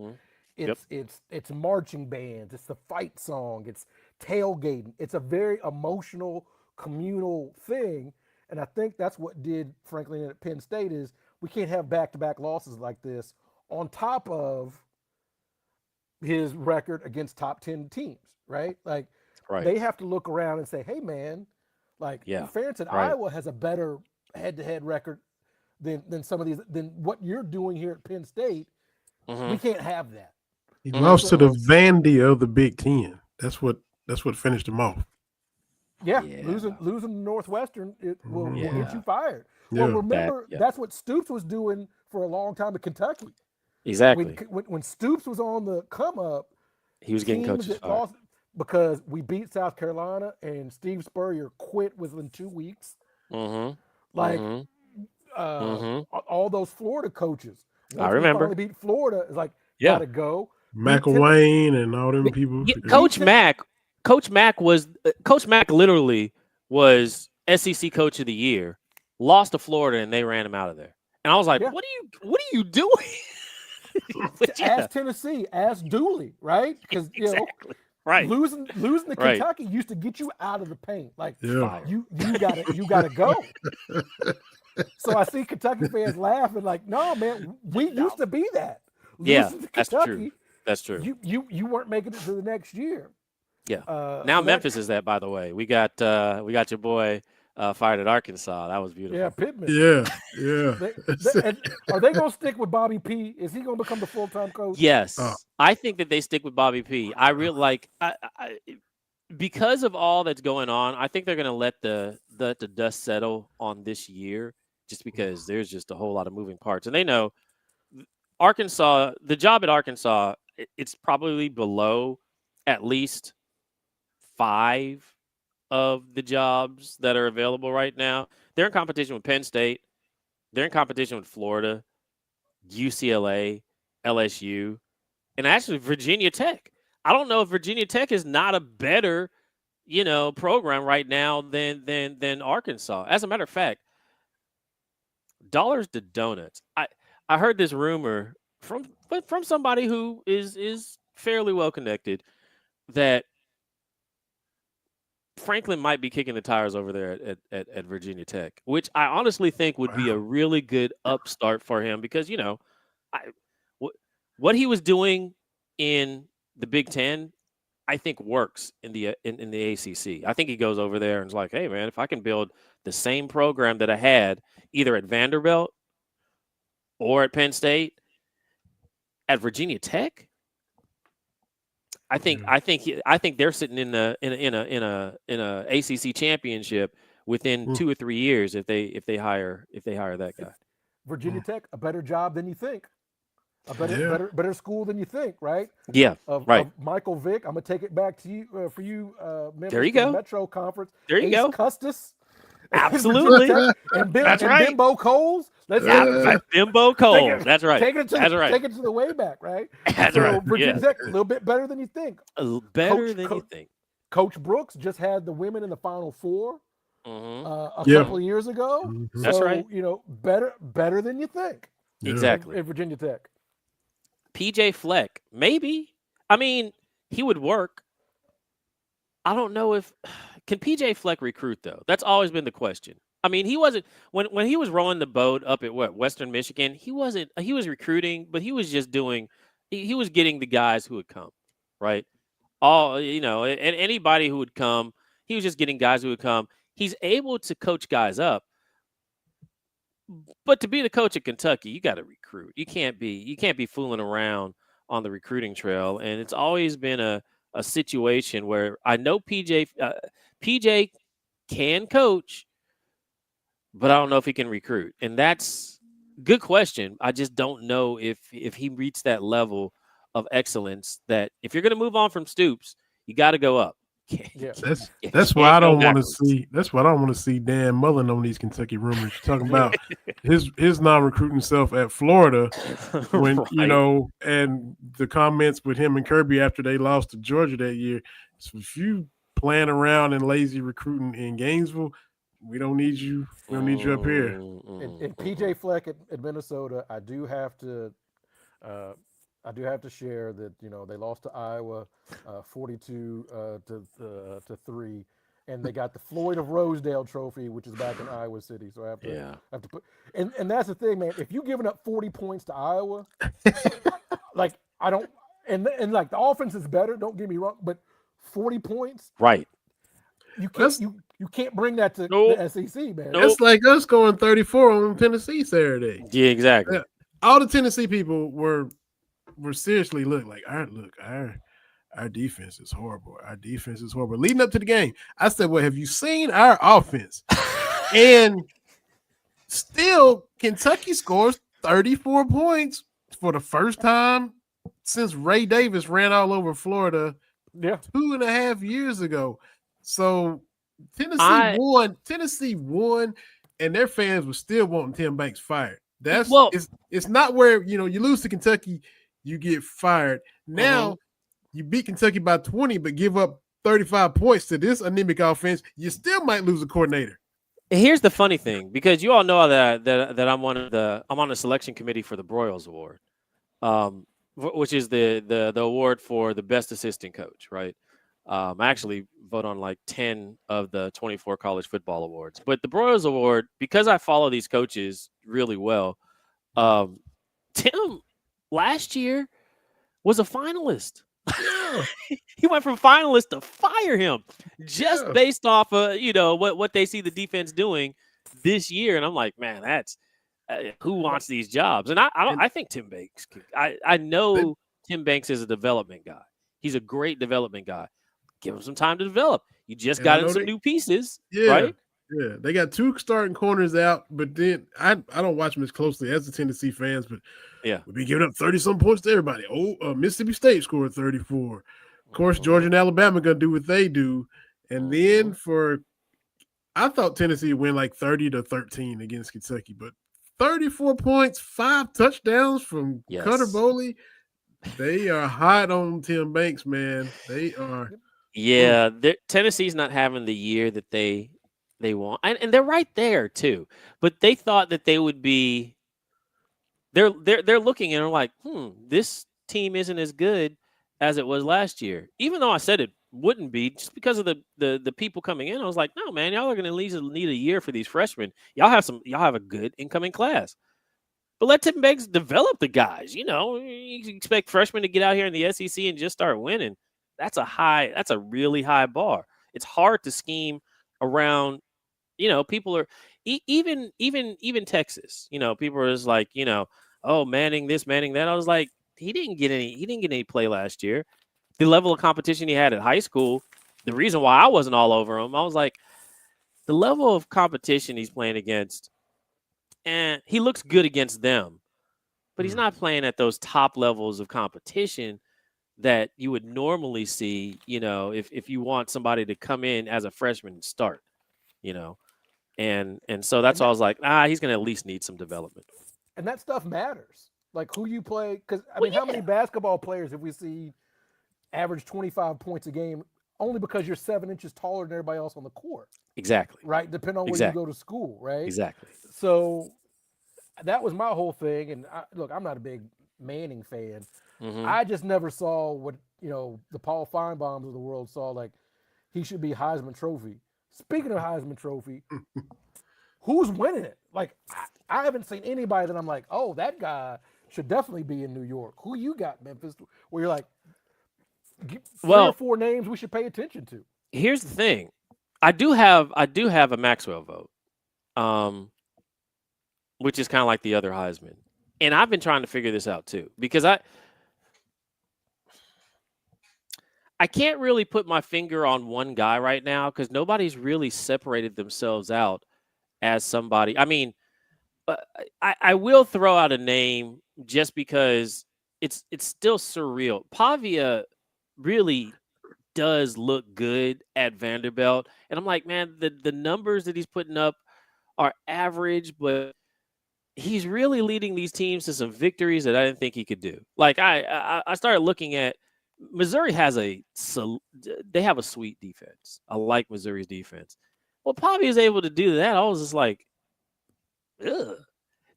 It's marching bands, it's the fight song, it's tailgating. It's a very emotional, communal thing. And I think that's what did Franklin at Penn State is we can't have back-to-back losses like this on top of his record against top 10 teams, right? Like they have to look around and say, hey man, like fairness at Iowa has a better head-to-head record than some of these, than what you're doing here at Penn State. We can't have that.
He lost to the Vandy of the Big Ten. That's what finished him off.
Yeah. Losing Northwestern will get you fired. Well, remember that's what Stoops was doing for a long time at Kentucky.
Exactly.
When Stoops was on the come up,
he was getting coaches fired
because we beat South Carolina and Steve Spurrier quit within 2 weeks. All those Florida coaches.
I remember.
Finally beat Florida. It's like gotta go.
McElwain and all them people.
Coach Mack literally was SEC Coach of the Year, lost to Florida, and they ran him out of there. And I was like, what are you doing?
Ask Tennessee, ask Dooley, right? Because losing to Kentucky used to get you out of the paint. Like you gotta go. So I see Kentucky fans laughing like, no, man, we used to be that. Losing to Kentucky,
that's true.
You weren't making it to the next year.
Yeah. Now Memphis is that, by the way. We got your boy fired at Arkansas. That was beautiful.
Yeah, Pittman.
Yeah.
Are they going to stick with Bobby P? Is he going to become the full-time coach?
Yes. I think that they stick with Bobby P. I really because of all that's going on, I think they're going to let the dust settle on this year, just because there's just a whole lot of moving parts. And they know Arkansas, the job at Arkansas, it's probably below at least 5 of the jobs that are available right now. They're in competition with Penn State. They're in competition with Florida, UCLA, LSU, and actually Virginia Tech. I don't know if Virginia Tech is not a better, program right now than Arkansas. As a matter of fact, dollars to donuts. I heard this rumor from somebody who is fairly well connected that Franklin might be kicking the tires over there at Virginia Tech, which I honestly think would be a really good upstart for him, because what he was doing in the Big Ten I think works in the ACC. I think he goes over there and is like, hey man, if I can build the same program that I had either at Vanderbilt or at Penn State, at Virginia Tech, I think they're sitting in a ACC championship within 2 or 3 years if they hire that guy.
Virginia Tech, a better job than you think. A better school than you think, right?
Yeah, right.
Of Michael Vick, I'm gonna take it back to you for you, Memphis
there you go.
Metro Conference.
There you go.
Custis,
absolutely.
That's right. Bimbo Coles.
Bimbo Coles. That's right.
Take it to the way back, right?
That's right.
Virginia Tech, a little bit better than you think.
Better than you think.
Coach Brooks just had the women in the Final Four a couple of years ago.
Mm-hmm.
That's right.
Better than you think.
Exactly.
In Virginia Tech.
PJ Fleck, maybe. I mean, he would work. I don't know if can PJ Fleck recruit though. That's always been the question. I mean, he wasn't when he was rowing the boat up at Western Michigan. He wasn't. He was recruiting, but he was just doing. He was getting the guys who would come, right? And anybody who would come, he was just getting guys who would come. He's able to coach guys up. But to be the coach at Kentucky, you got to recruit. You can't be fooling around on the recruiting trail. And it's always been a situation where I know PJ can coach, but I don't know if he can recruit. And that's a good question. I just don't know if he reached that level of excellence that if you're going to move on from Stoops, you got to go up.
That's why I don't want to see. That's why I don't want to see Dan Mullen on these Kentucky rumors. You're talking about his non-recruiting self at Florida, when
right.
and the comments with him and Kirby after they lost to Georgia that year. So if you playing around and lazy recruiting in Gainesville, we don't need you. We don't need you up here.
And PJ Fleck at Minnesota, I do have to share that they lost to Iowa 42 to 3, and they got the Floyd of Rosedale Trophy, which is back in Iowa City. So I have to put and that's the thing, man. If you're giving up 40 points to Iowa, like I don't and like the offense is better. Don't get me wrong, but 40 points,
right?
You can't bring that to the SEC, man.
That's like us going 34 on Tennessee Saturday.
Yeah, exactly.
Yeah. All the Tennessee people were seriously our defense is horrible. Our defense is horrible. Leading up to the game, I said, well, have you seen our offense? And still, Kentucky scores 34 points for the first time since Ray Davis ran all over Florida 2.5 years ago. So Tennessee won, and their fans were still wanting Tim Banks fired. It's not where you lose to Kentucky, you get fired. Now you beat Kentucky by 20, but give up 35 points to this anemic offense, you still might lose a coordinator.
Here's the funny thing, because you all know that I'm on the selection committee for the Broyles Award, which is the award for the best assistant coach, right? I actually vote on like 10 of the 24 college football awards, but the Broyles Award, because I follow these coaches really well, Tim last year was a finalist. He went from finalist to fire him just based off of what they see the defense doing this year, and I'm like, man, that's who wants these jobs? And I think Tim Banks. I know Tim Banks is a development guy. He's a great development guy. Give him some time to develop. You just got in some new pieces, right?
Yeah, they got 2 starting corners out, but then I don't watch them as closely as the Tennessee fans, but we'll be giving up 30-some points to everybody. Mississippi State scored 34. Of course, Georgia and Alabama gonna do what they do, and then I thought Tennessee would win like 30-13 against Kentucky, but 34 points, 5 touchdowns from Cutter Boley. They are hot on Tim Banks, man. They are.
Yeah, Tennessee's not having the year that they want, and they're right there too. But they thought that they would be. They're looking and are like, this team isn't as good as it was last year. Even though I said it wouldn't be, just because of the people coming in, I was like, no, man, y'all are going to need a year for these freshmen. Y'all have a good incoming class. But let Tim Banks develop the guys. You expect freshmen to get out here in the SEC and just start winning. that's a really high bar. It's hard to scheme around. People are even Texas. People are just like, oh, Manning this, Manning that. I was like, he didn't get any play last year. The level of competition he had at high school, the reason why I wasn't all over him, I was like, the level of competition he's playing against, and he looks good against them, but he's not playing at those top levels of competition that you would normally see, if you want somebody to come in as a freshman and start, and so that's why I was like, he's going to at least need some development.
And that stuff matters. Like who you play, because how many basketball players have we seen average 25 points a game only because you're 7 inches taller than everybody else on the court?
Exactly.
Right? Depending on where you go to school, right?
Exactly.
So that was my whole thing. And look, I'm not a big Manning fan. I just never saw what, the Paul Feinbaums of the world saw. Like, he should be Heisman Trophy. Speaking of Heisman Trophy, who's winning it? Like, I haven't seen anybody that I'm like, oh, that guy should definitely be in New York. Who you got, Memphis, where you're like, three or four names we should pay attention to?
Here's the thing. I do have a Maxwell vote, which is kind of like the other Heisman. And I've been trying to figure this out too, because I can't really put my finger on one guy right now because nobody's really separated themselves out as somebody. I mean, I will throw out a name just because it's still surreal. Pavia really does look good at Vanderbilt, and I'm like, man, the numbers that he's putting up are average, but he's really leading these teams to some victories that I didn't think he could do. Like I started looking at Missouri they have a sweet defense. I like Missouri's defense. Well, Pavia is able to do that. I was just like, ugh.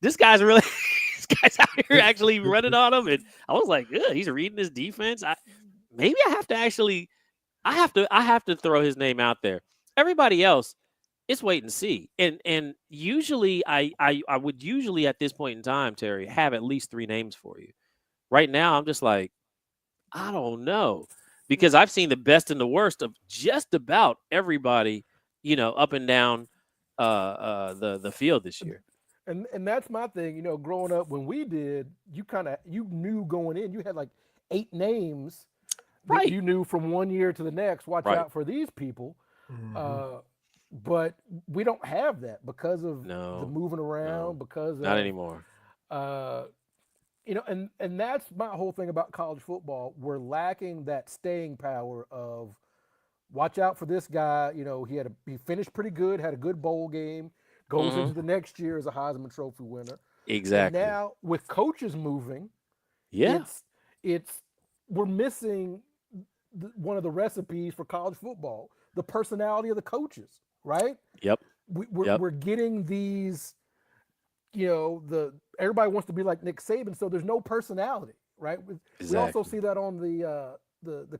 This guy's really this guy's out here actually running on him, and I was like, ugh, he's reading his defense. Maybe I have to throw his name out there. Everybody else, it's wait and see. And usually I would usually at this point in time, Terry, have at least 3 names for you. Right now, I'm just like, I don't know, because I've seen the best and the worst of just about everybody, up and down the field this year.
And that's my thing, growing up when we did, you knew going in, you had like 8 names that you knew from one year to the next. Watch out for these people. But we don't have that because of the moving around, because of
not anymore.
And that's my whole thing about college football. We're lacking that staying power of watch out for this guy. He finished pretty good, had a good bowl game, goes into the next year as a Heisman Trophy winner.
Exactly.
And now with coaches moving, we're missing one of the recipes for college football, the personality of the coaches, right?
Yep.
We're getting these, everybody wants to be like Nick Saban, so there's no personality, right? Exactly. We also see that on the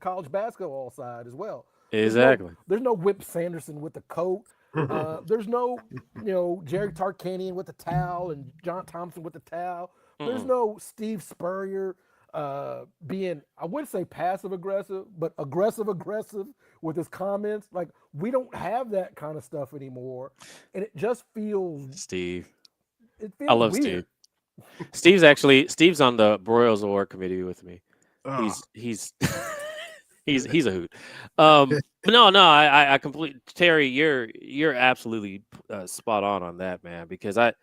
college basketball side as well.
Exactly.
There's no Whip Sanderson with the coat. There's no, Jerry Tarkanian with the towel and John Thompson with the towel. There's no Steve Spurrier being, I wouldn't say passive aggressive, but aggressive with his comments. Like, we don't have that kind of stuff anymore, and it just feels
Steve.
It feels
I love
weird.
Steve. Steve's on the Broyles Award committee with me. He's he's a hoot. But no, I completely, Terry, you're absolutely spot on that, man, because I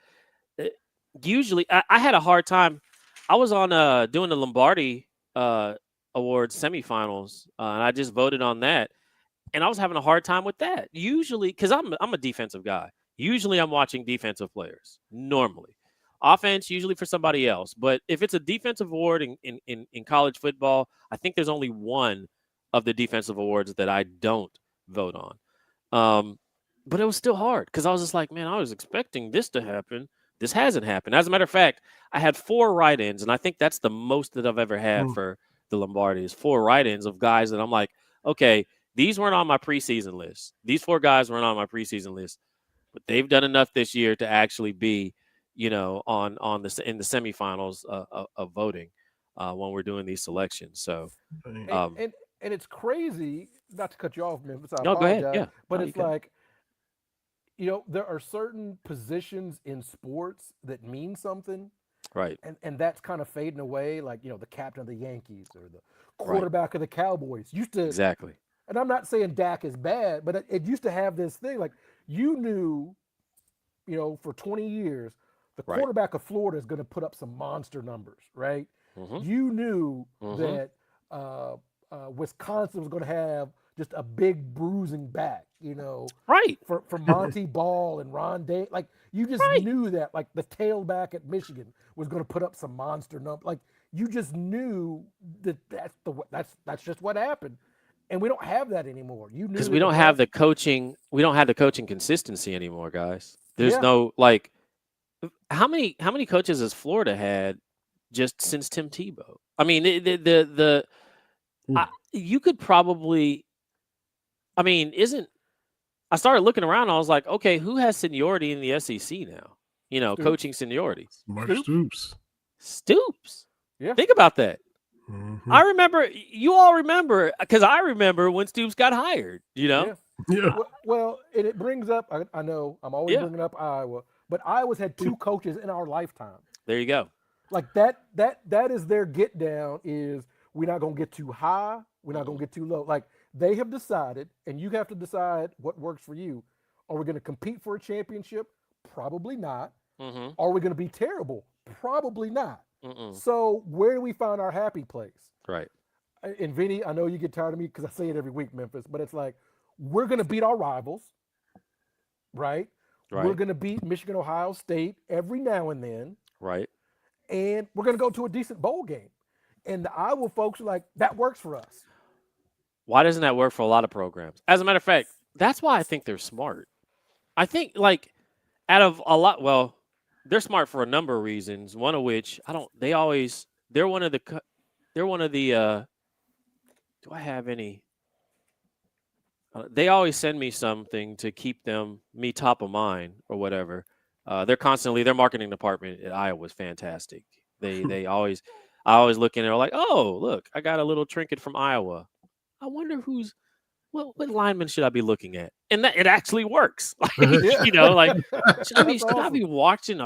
had a hard time. I was on doing the Lombardi Awards semifinals, and I just voted on that, and I was having a hard time with that. Usually, because I'm a defensive guy. Usually, I'm watching defensive players. Normally, offense usually for somebody else. But if it's a defensive award in college football, I think there's only one of the defensive awards that I don't vote on. But it was still hard because I was just like, man, I was expecting this to happen. This hasn't happened. As a matter of fact, I had 4 write-ins, and I think that's the most that I've ever had for the Lombardi is 4 write-ins of guys that I'm like, okay, these weren't on my preseason list. These 4 guys weren't on my preseason list, but they've done enough this year to actually be, in the semifinals of voting when we're doing these selections. So,
and and it's crazy. Not to cut you off, Memphis. I
No, go ahead.
apologize,
Yeah.
but
No, you
it's
good.
like, there are certain positions in sports that mean something,
Right.
and that's kind of fading away. Like, the captain of the Yankees or the
Right.
quarterback of the Cowboys used to.
Exactly.
And I'm not saying Dak is bad, but it used to have this thing like you knew, for 20 years, the
Right.
quarterback of Florida is going to put up some monster numbers, right?
Mm-hmm.
You knew
Mm-hmm.
that Wisconsin was going to have just a big bruising back,
Right.
for Monty Ball and Ron Day. Like, you just
Right.
knew that, like, the tailback at Michigan was going to put up some monster numbers. Like, you just knew that's just what happened. And we don't have that anymore. You knew
Because
that
we don't have
Nebraska-
the coaching. We don't have the coaching consistency anymore, guys. There's
Yeah.
no like. How many coaches has Florida had just since Tim Tebow? I mean, you could probably. I mean, I started looking around. And I was like, okay, who has seniority in the SEC now?
Stoops.
Coaching seniority.
Mark Stoops.
Stoops.
Yeah.
Think about that.
Mhm.
I remember. You all remember because I remember when Stoops got hired.
Yeah.
Yeah.
Well, and it brings up. I know I'm always
Yeah.
bringing up Iowa, but Iowa's had 2 coaches in our lifetime.
There you go.
Like that is their get down. Is we're not gonna get too high. We're not gonna get too low. Like, they have decided, and you have to decide what works for you. Are we going to compete for a championship? Probably not.
Mm-hmm.
Are we going to be terrible? Probably not.
Mm-mm.
So where do we find our happy place?
Right.
And Vinny, I know you get tired of me because I say it every week, Memphis, but it's like, we're going to beat our rivals, right?
Right.
We're going to beat Michigan, Ohio State every now and then,
Right.
and we're going to go to a decent bowl game. And the Iowa folks are like, that works for us.
Why doesn't that work for a lot of programs? As a matter of fact, that's why I think they're smart. I think, like, out of a lot, well, they're smart for a number of reasons. One of which they're one of the. Do I have any? They always send me something to keep me top of mind or whatever. Their marketing department at Iowa is fantastic. I always look in there like, oh, look, I got a little trinket from Iowa. I wonder what lineman should I be looking at? And that it actually works. Like,
Yeah.
should I
That's awesome.
be watching?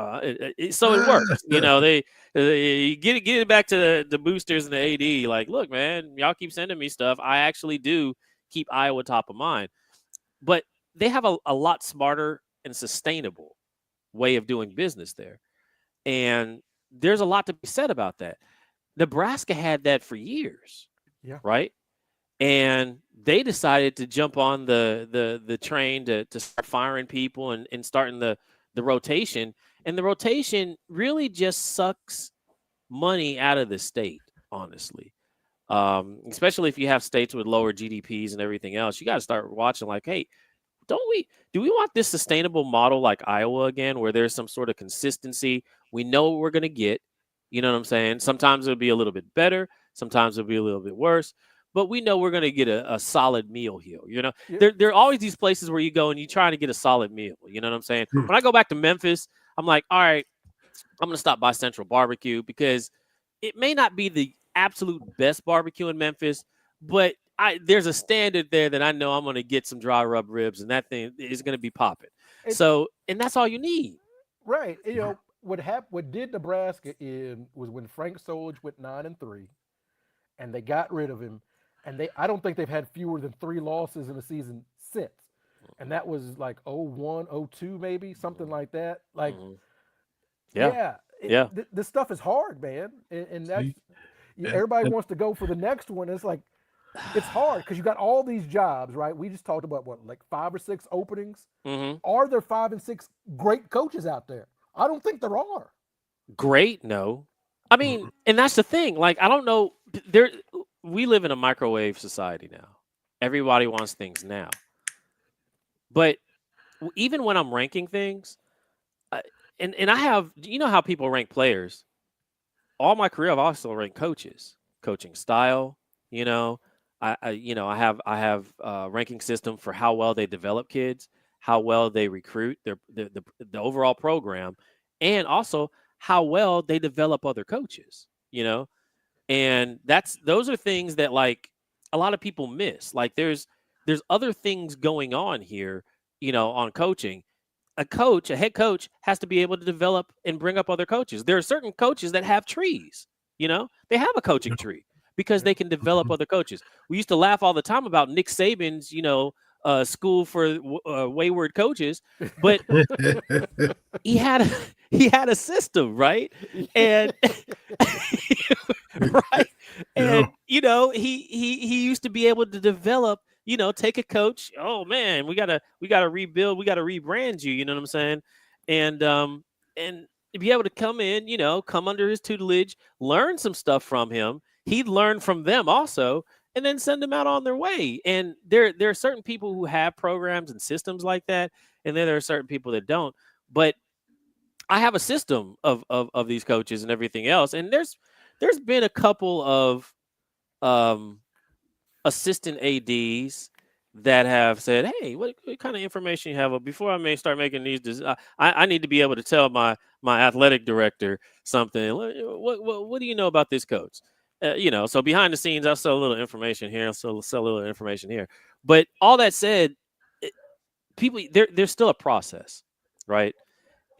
So it works. They get it back to the boosters and the AD. Like, look, man, y'all keep sending me stuff. I actually do keep Iowa top of mind, but they have a lot smarter and sustainable way of doing business there, and there's a lot to be said about that. Nebraska had that for years,
Yeah.
right? And they decided to jump on the train to start firing people and starting the rotation. And the rotation really just sucks money out of the state, honestly. Especially if you have states with lower GDPs and everything else. You got to start watching like, hey, do we want this sustainable model like Iowa again, where there's some sort of consistency? We know what we're going to get. You know what I'm saying? Sometimes it'll be a little bit better. Sometimes it'll be a little bit worse. But we know we're going to get a solid meal here.
Yep.
There are always these places where you go and you're trying to get a solid meal. You know what I'm saying?
Hmm.
When I go back to Memphis, I'm like, all right, I'm going to stop by Central Barbecue because it may not be the absolute best barbecue in Memphis, but there's a standard there that I know I'm going to get some dry rub ribs, and that thing is going to be popping. And that's all you need.
Right. What did Nebraska was when Frank Solich went 9-3, and they got rid of him, and I don't think they've had fewer than 3 losses in a season since. And that was like 01, 02, maybe something like that. Like,
Yeah.
This stuff is hard, man, and that's everybody wants to go for the next one. It's like, it's hard because you got all these jobs, right? We just talked about like 5 or 6 openings.
Mm-hmm.
Are there 5 and 6 great coaches out there? I don't think there are.
Great, no. I mean, and that's the thing. Like, I don't know. We live in a microwave society now. Everybody wants things now. But even when I'm ranking things, and I have, how people rank players. All my career, I've also ranked coaches, coaching style. I have a ranking system for how well they develop kids, how well they recruit the overall program, and also how well they develop other coaches. And those are things that, like, a lot of people miss. Like there's other things going on here, on coaching. A head coach has to be able to develop and bring up other coaches. There are certain coaches that have trees, they have a coaching tree because they can develop other coaches. We used to laugh all the time about Nick Saban's, school for wayward coaches, but he had a, he had a system, right? And right, and he used to be able to develop. Take a coach. Oh man, we gotta rebuild. We gotta rebrand you. You know what I'm saying? And be able to come in. Come under his tutelage, learn some stuff from him. He'd learn from them also, and then send them out on their way. And there are certain people who have programs and systems like that, and then there are certain people that don't. But I have a system of these coaches and everything else, and there's been a couple of um, assistant ads that have said, "Hey, what kind of information you have? Before I may start making these, I need to be able to tell my athletic director something. What do you know about this coach? So behind the scenes, I'll sell a little information here, I'll sell a little information here. But all that said, people, there's still a process, right?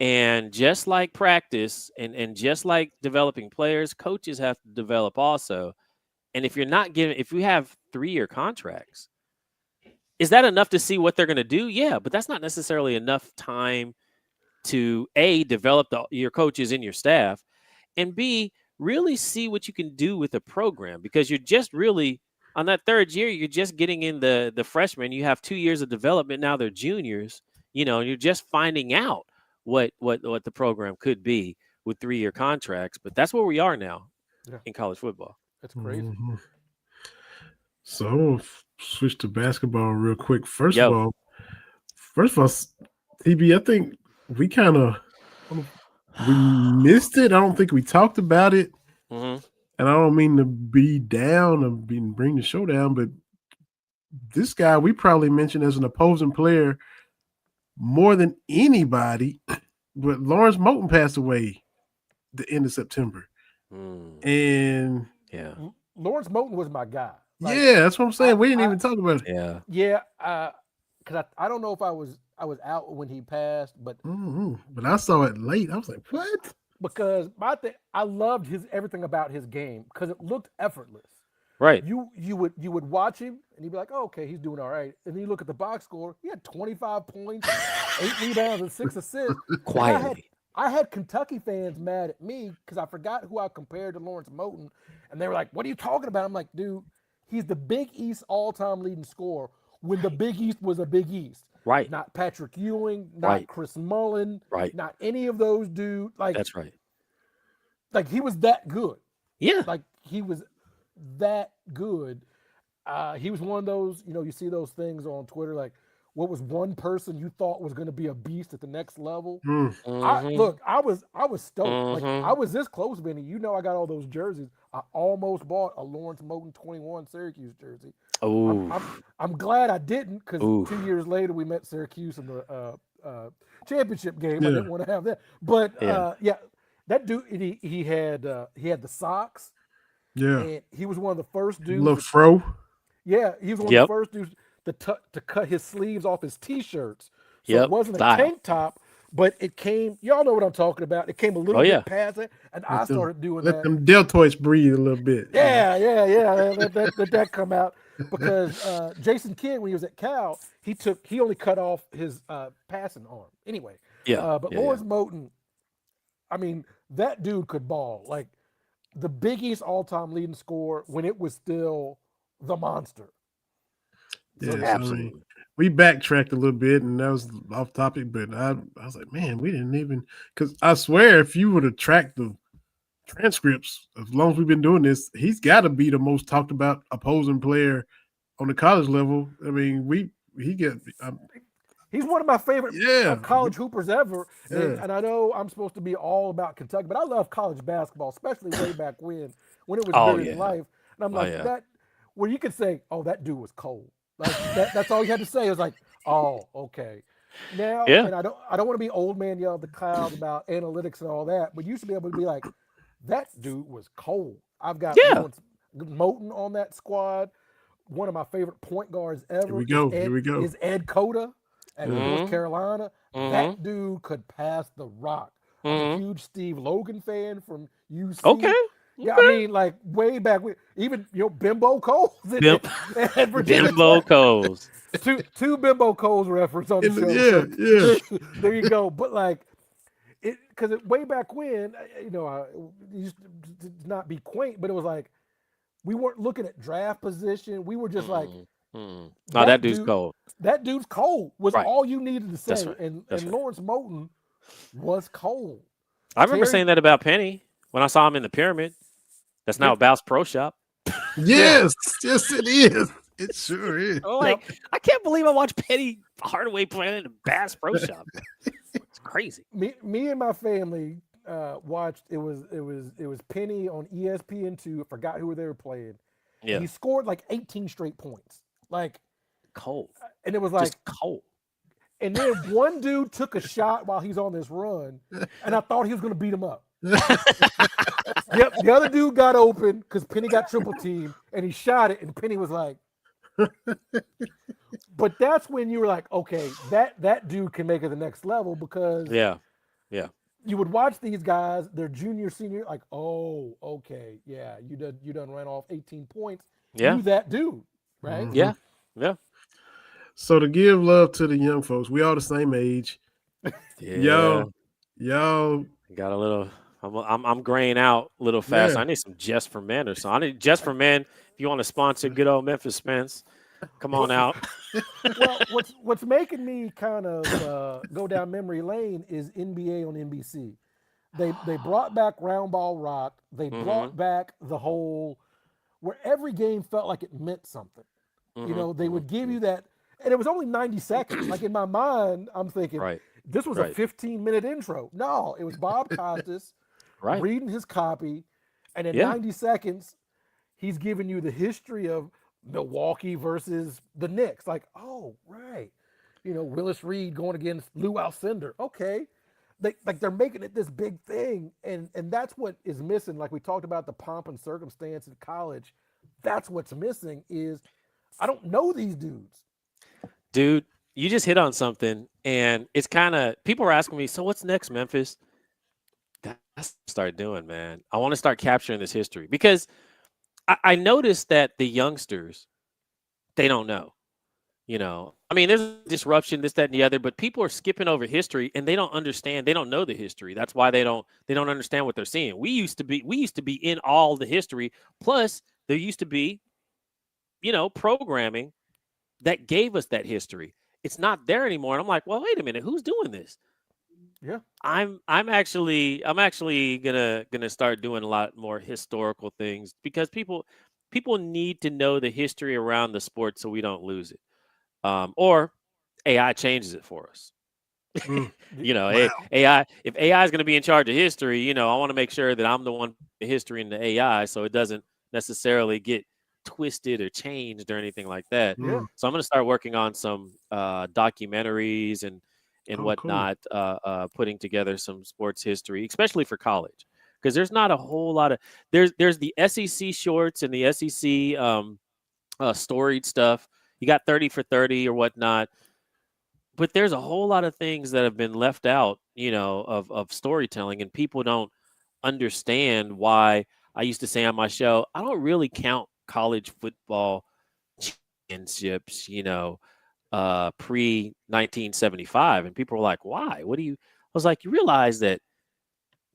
And just like practice and just like developing players, coaches have to develop also. And if we have 3-year contracts, is that enough to see what they're going to do? Yeah, but that's not necessarily enough time to A, develop your coaches and your staff, and B, really see what you can do with a program, because you're just really on that 3rd year, you're just getting in the freshmen. You have 2 years of development. Now they're juniors, and you're just finding out what the program could be with 3-year contracts. But that's where we are now in college football.
That's crazy.
Mm-hmm. So I'm gonna switch to basketball real quick. First of all, TB, I think we kind of missed it. I don't think we talked about it.
Mm-hmm.
And I don't mean to be down and bring the show down, but this guy we probably mentioned as an opposing player more than anybody. But Lawrence Moulton passed away the end of September. And
yeah,
Lawrence Moulton was my guy.
Like, that's what I'm saying. We didn't even talk about it.
Yeah. Because I don't know if I was out when he passed, but
but I saw it late. I was like, what?
Because I loved everything about his game because it looked effortless.
Right.
You would watch him and you'd be like, oh, okay, he's doing all right. And then you look at the box score, he had 25 points, 8 rebounds, and 6 assists.
Quietly.
I had Kentucky fans mad at me because I forgot who I compared to Lawrence Moulton. And they were like, what are you talking about? I'm like, dude, he's the Big East all-time leading scorer when the Big East was a Big East.
Right.
Not Patrick Ewing, not Chris Mullin, not any of those dudes. Like,
that's right.
Like, he was that good.
Yeah.
Like, he was that good. He was one of those, you see those things on Twitter, like, what was one person you thought was going to be a beast at the next level?
Mm-hmm.
I was stoked. Like, I was this close, Benny. I got all those jerseys. I almost bought a Lawrence Moulton 21 Syracuse jersey.
Oh,
I'm glad I didn't, because 2 years later we met Syracuse in the championship game. I didn't want to have that, but that dude, he had the socks.
Yeah,
and he was one of the first dudes.
Little fro.
Yeah, he was one of the first dudes to cut his sleeves off his t-shirts. So it wasn't a tank top, but it came. Y'all know what I'm talking about. It came a little bit past it, and I started doing that.
Let them deltoids breathe a little bit.
Yeah. Let that come out, because Jason Kidd, when he was at Cal, he only cut off his passing arm. Anyway, but Lawrence Moulton, I mean, that dude could ball. Like, the Big East all-time leading scorer when it was still the monster.
Yeah, absolutely. We backtracked a little bit, and that was off topic, but I was like, man, we didn't even, because I swear, if you were to track the transcripts, as long as we've been doing this, he's got to be the most talked about opposing player on the college level. I mean,
he's one of my favorite college hoopers ever. And I know I'm supposed to be all about Kentucky, but I love college basketball, especially way back when it was bigger than life. And I'm like, that, where you could say, oh, that dude was cold. Like, that's all you had to say. It was like, oh, okay. Now, and I don't want to be old man yell at the cloud about analytics and all that, but you should be able to be like, that dude was cold. I've got Moulton on that squad. one of my favorite point guards ever.
Here we go. Here we go.
Is Ed Cota at North Carolina.
Mhm.
That dude could pass the rock. I'm a
Mhm.
huge Steve Logan fan from UC.
Okay.
Yeah, I mean, like way back, even Bimbo Coles and Virginia
Bimbo
Tech.
Coles.
two Bimbo Coles reference on the show.
Yeah.
There you go. But like, because way back when, it used to not be quaint, but it was like we weren't looking at draft position. We were just like,
No, that dude's cold.
That dude's cold was
Right.
all you needed to say.
That's right.
And
That's right.
Lawrence Moulton was cold.
I remember saying that about Penny when I saw him in the Pyramid. That's now Bass Pro Shop.
Yes, yes, it is. It sure is.
I'm like, I can't believe I watched Penny Hardaway playing in the Bass Pro Shop. It's crazy.
Me and my family watched. It was Penny on ESPN2. I forgot who they were playing.
Yeah,
He scored like 18 straight points. Like
cold.
And it was like
just cold.
And then one dude took a shot while he's on this run, and I thought he was going to beat him up. Yep, the other dude got open because Penny got triple teamed, and he shot it, and Penny was like, but that's when you were like, okay, that dude can make it the next level because
Yeah.
You would watch these guys, they're junior, senior, like, oh, okay, yeah, you done ran off 18 points.
Yeah.
You that dude, right?
Yeah. Yeah.
So to give love to the young folks, we all the same age.
Yeah.
Y'all
got a little. I'm graying out a little fast.
Yeah.
I need some Just for Men or something. I need Just for Men. If you want to sponsor good old Memphis Spence, come on out.
Well, what's making me kind of go down memory lane is NBA on NBC. They brought back Round Ball Rock. They brought back the whole where every game felt like it meant something. You know, they would give you that, and it was only 90 seconds. Like in my mind, I'm thinking, this was a 15-minute intro. No, it was Bob Costas reading his copy, and in 90 seconds, he's giving you the history of Milwaukee versus the Knicks. Like, oh, right. You know, Willis Reed going against Lou Alcindor. Okay. They're making it this big thing. And that's what is missing. Like we talked about the pomp and circumstance in college. That's what's missing is I don't know these dudes.
Dude, you just hit on something. And it's kind of, people are asking me, so what's next, Memphis? That's what I start doing, man. I want to start capturing this history because I noticed that the youngsters, they don't know. You know, I mean, there's disruption, this, that, and the other, but people are skipping over history and they don't understand. They don't know the history. That's why they don't understand what they're seeing. We used to be in all the history. Plus, there used to be, programming that gave us that history. It's not there anymore. And I'm like, well, wait a minute, who's doing this?
Yeah.
I'm actually gonna start doing a lot more historical things because people need to know the history around the sport so we don't lose it. Or AI changes it for us. AI, if AI is going to be in charge of history, I want to make sure that I'm the one in history in the AI so it doesn't necessarily get twisted or changed or anything like that.
Yeah.
So I'm going to start working on some documentaries and whatnot, putting together some sports history, especially for college, because there's not a whole lot of there's the SEC shorts and the SEC storied stuff. You got 30 for 30 or whatnot, but there's a whole lot of things that have been left out, of storytelling, and people don't understand why. I used to say on my show, I don't really count college football championships, pre 1975, and people were like, why? What do you? I was like, you realize that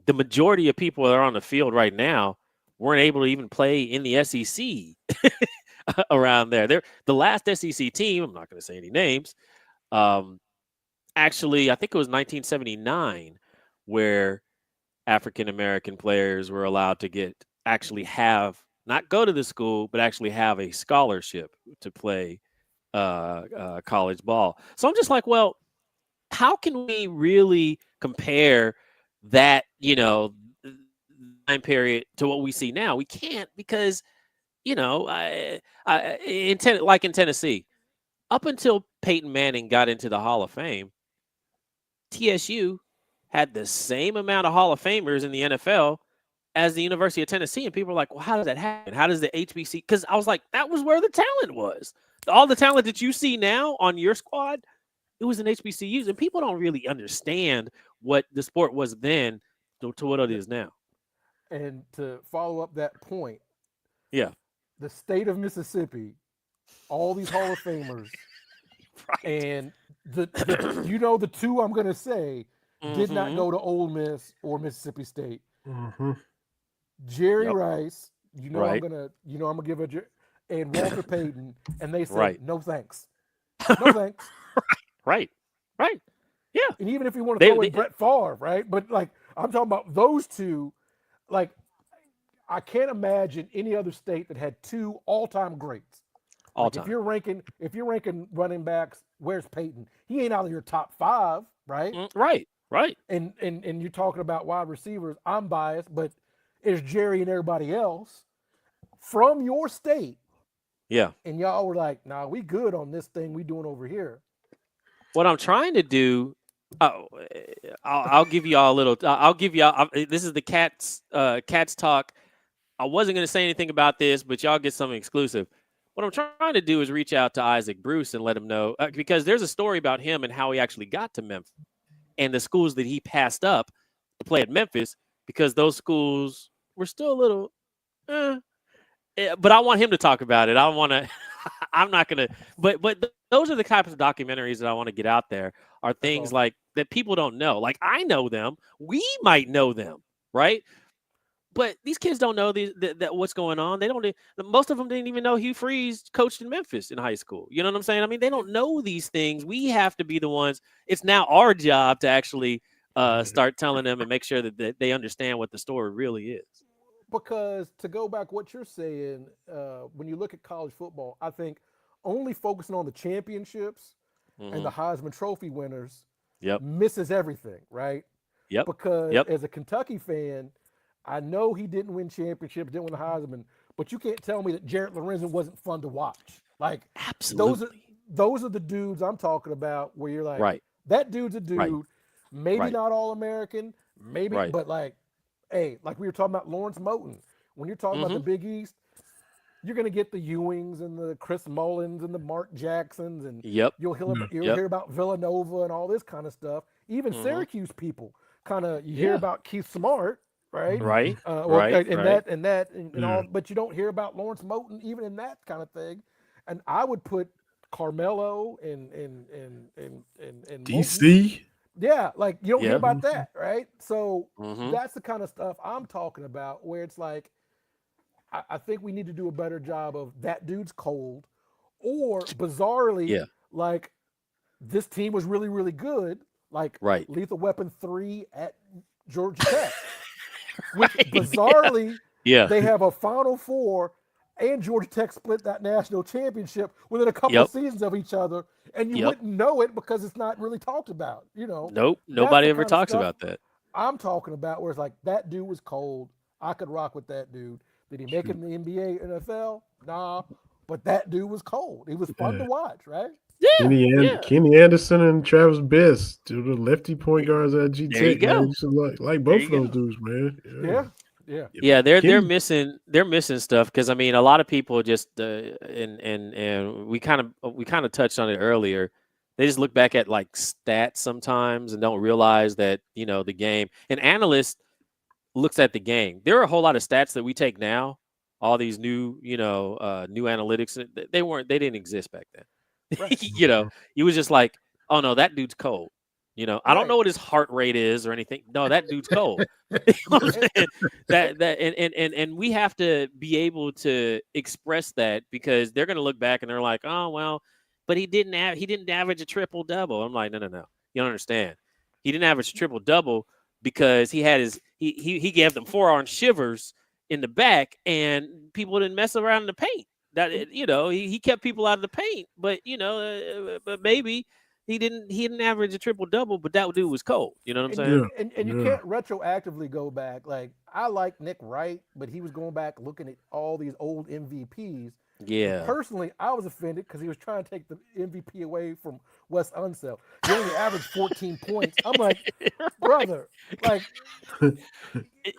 the majority of people that are on the field right now weren't able to even play in the SEC around there. They're the last SEC team. I'm not going to say any names. Actually, I think it was 1979 where African American players were allowed to not go to the school, but actually have a scholarship to play college ball. So I'm just like, well, how can we really compare that, time period to what we see now? We can't because, in Tennessee, up until Peyton Manning got into the Hall of Fame, TSU had the same amount of Hall of Famers in the NFL as the University of Tennessee, and people were like, well, how does that happen? How does the HBC? Because I was like, that was where the talent was. All the talent that you see now on your squad, it was in HBCUs, and people don't really understand what the sport was then to what it is now.
And to follow up that point,
Yeah.
the state of Mississippi, all these Hall of Famers,
Right.
and the the two I'm gonna say did not go to Ole Miss or Mississippi State.
Mm-hmm.
Jerry
Yep.
Rice,
Right.
I'm gonna give and Walter Payton, and they said
Right.
no thanks, no thanks.
Right. Right. Yeah.
And even if you want to throw in Brett Favre, right? But like I'm talking about those two, like I can't imagine any other state that had two all-time greats.
All
Like
time.
if you're ranking running backs, where's Peyton? He ain't out of your top 5, right?
Right. Right.
And you're talking about wide receivers. I'm biased, but it's Jerry and everybody else from your state.
Yeah.
And y'all were like, nah, we good on this thing we doing over here.
What I'm trying to do, I'll give y'all a little. I'll give y'all. This is the Cats talk. I wasn't going to say anything about this, but y'all get something exclusive. What I'm trying to do is reach out to Isaac Bruce and let him know, because there's a story about him and how he actually got to Memphis and the schools that he passed up to play at Memphis because those schools were still a little. But I want him to talk about it. I want to. I'm not gonna. But those are the types of documentaries that I want to get out there. Are things like that people don't know. Like I know them. We might know them, right? But these kids don't know that what's going on. They don't. Most of them didn't even know Hugh Freeze coached in Memphis in high school. You know what I'm saying? I mean, they don't know these things. We have to be the ones. It's now our job to actually start telling them and make sure that they understand what the story really is.
Because to go back what you're saying, when you look at college football, I think only focusing on the championships and the Heisman Trophy winners misses everything, right?
Yep.
Because as a Kentucky fan, I know he didn't win championships, didn't win the Heisman, but you can't tell me that Jarrett Lorenzen wasn't fun to watch. Like,
absolutely,
those are the dudes I'm talking about where you're like,
right,
that dude's a dude,
right.
maybe not All-American, maybe, but like, hey, like we were talking about Lawrence Moten. When you're talking about the Big East, you're going to get the Ewings and the Chris Mullins and the Mark Jacksons, and you'll hear about Villanova and all this kind of stuff. Even Syracuse people you hear about Keith Smart, right?
Right.
And all, but you don't hear about Lawrence Moten even in that kind of thing. And I would put Carmelo and
DC.
Moten. Yeah, like you don't hear about that, right? So that's the kind of stuff I'm talking about where it's like, I think we need to do a better job of that dude's cold, or bizarrely, like this team was really, really good, like Lethal Weapon 3 at Georgia Tech, which bizarrely, they have a Final Four and Georgia Tech split that national championship within a couple of seasons of each other. And you wouldn't know it because it's not really talked about,
Nope. Nobody ever talks about that.
I'm talking about where it's like, that dude was cold. I could rock with that dude. Did he make it in the NBA, NFL? Nah. But that dude was cold. He was fun to watch, right?
Yeah.
Kenny Anderson and Travis Best, two of the lefty point guards at G Tech. Man. Like both of those dudes, man.
Yeah, they're missing stuff because I mean a lot of people just and we kind of touched on it earlier. They just look back at like stats sometimes and don't realize that the game. An analyst looks at the game. There are a whole lot of stats that we take now. All these new new analytics they didn't exist back then. Right. You was just like, oh no, that dude's cold. I don't know what his heart rate is or anything. No, that dude's cold. And we have to be able to express that because they're going to look back and they're like, oh well, but he didn't average a triple double. I'm like, no, you don't understand. He didn't average a triple double because he had he gave them forearm shivers in the back and people didn't mess around in the paint. That he kept people out of the paint, but but maybe. He didn't average a triple double, but that dude was cold. You know what I'm saying?
And you can't retroactively go back. Like I like Nick Wright, but he was going back looking at all these old MVPs,
Yeah.
But personally, I was offended because he was trying to take the MVP away from Wes Unseld. He only averaged 14 points. I'm like, brother, like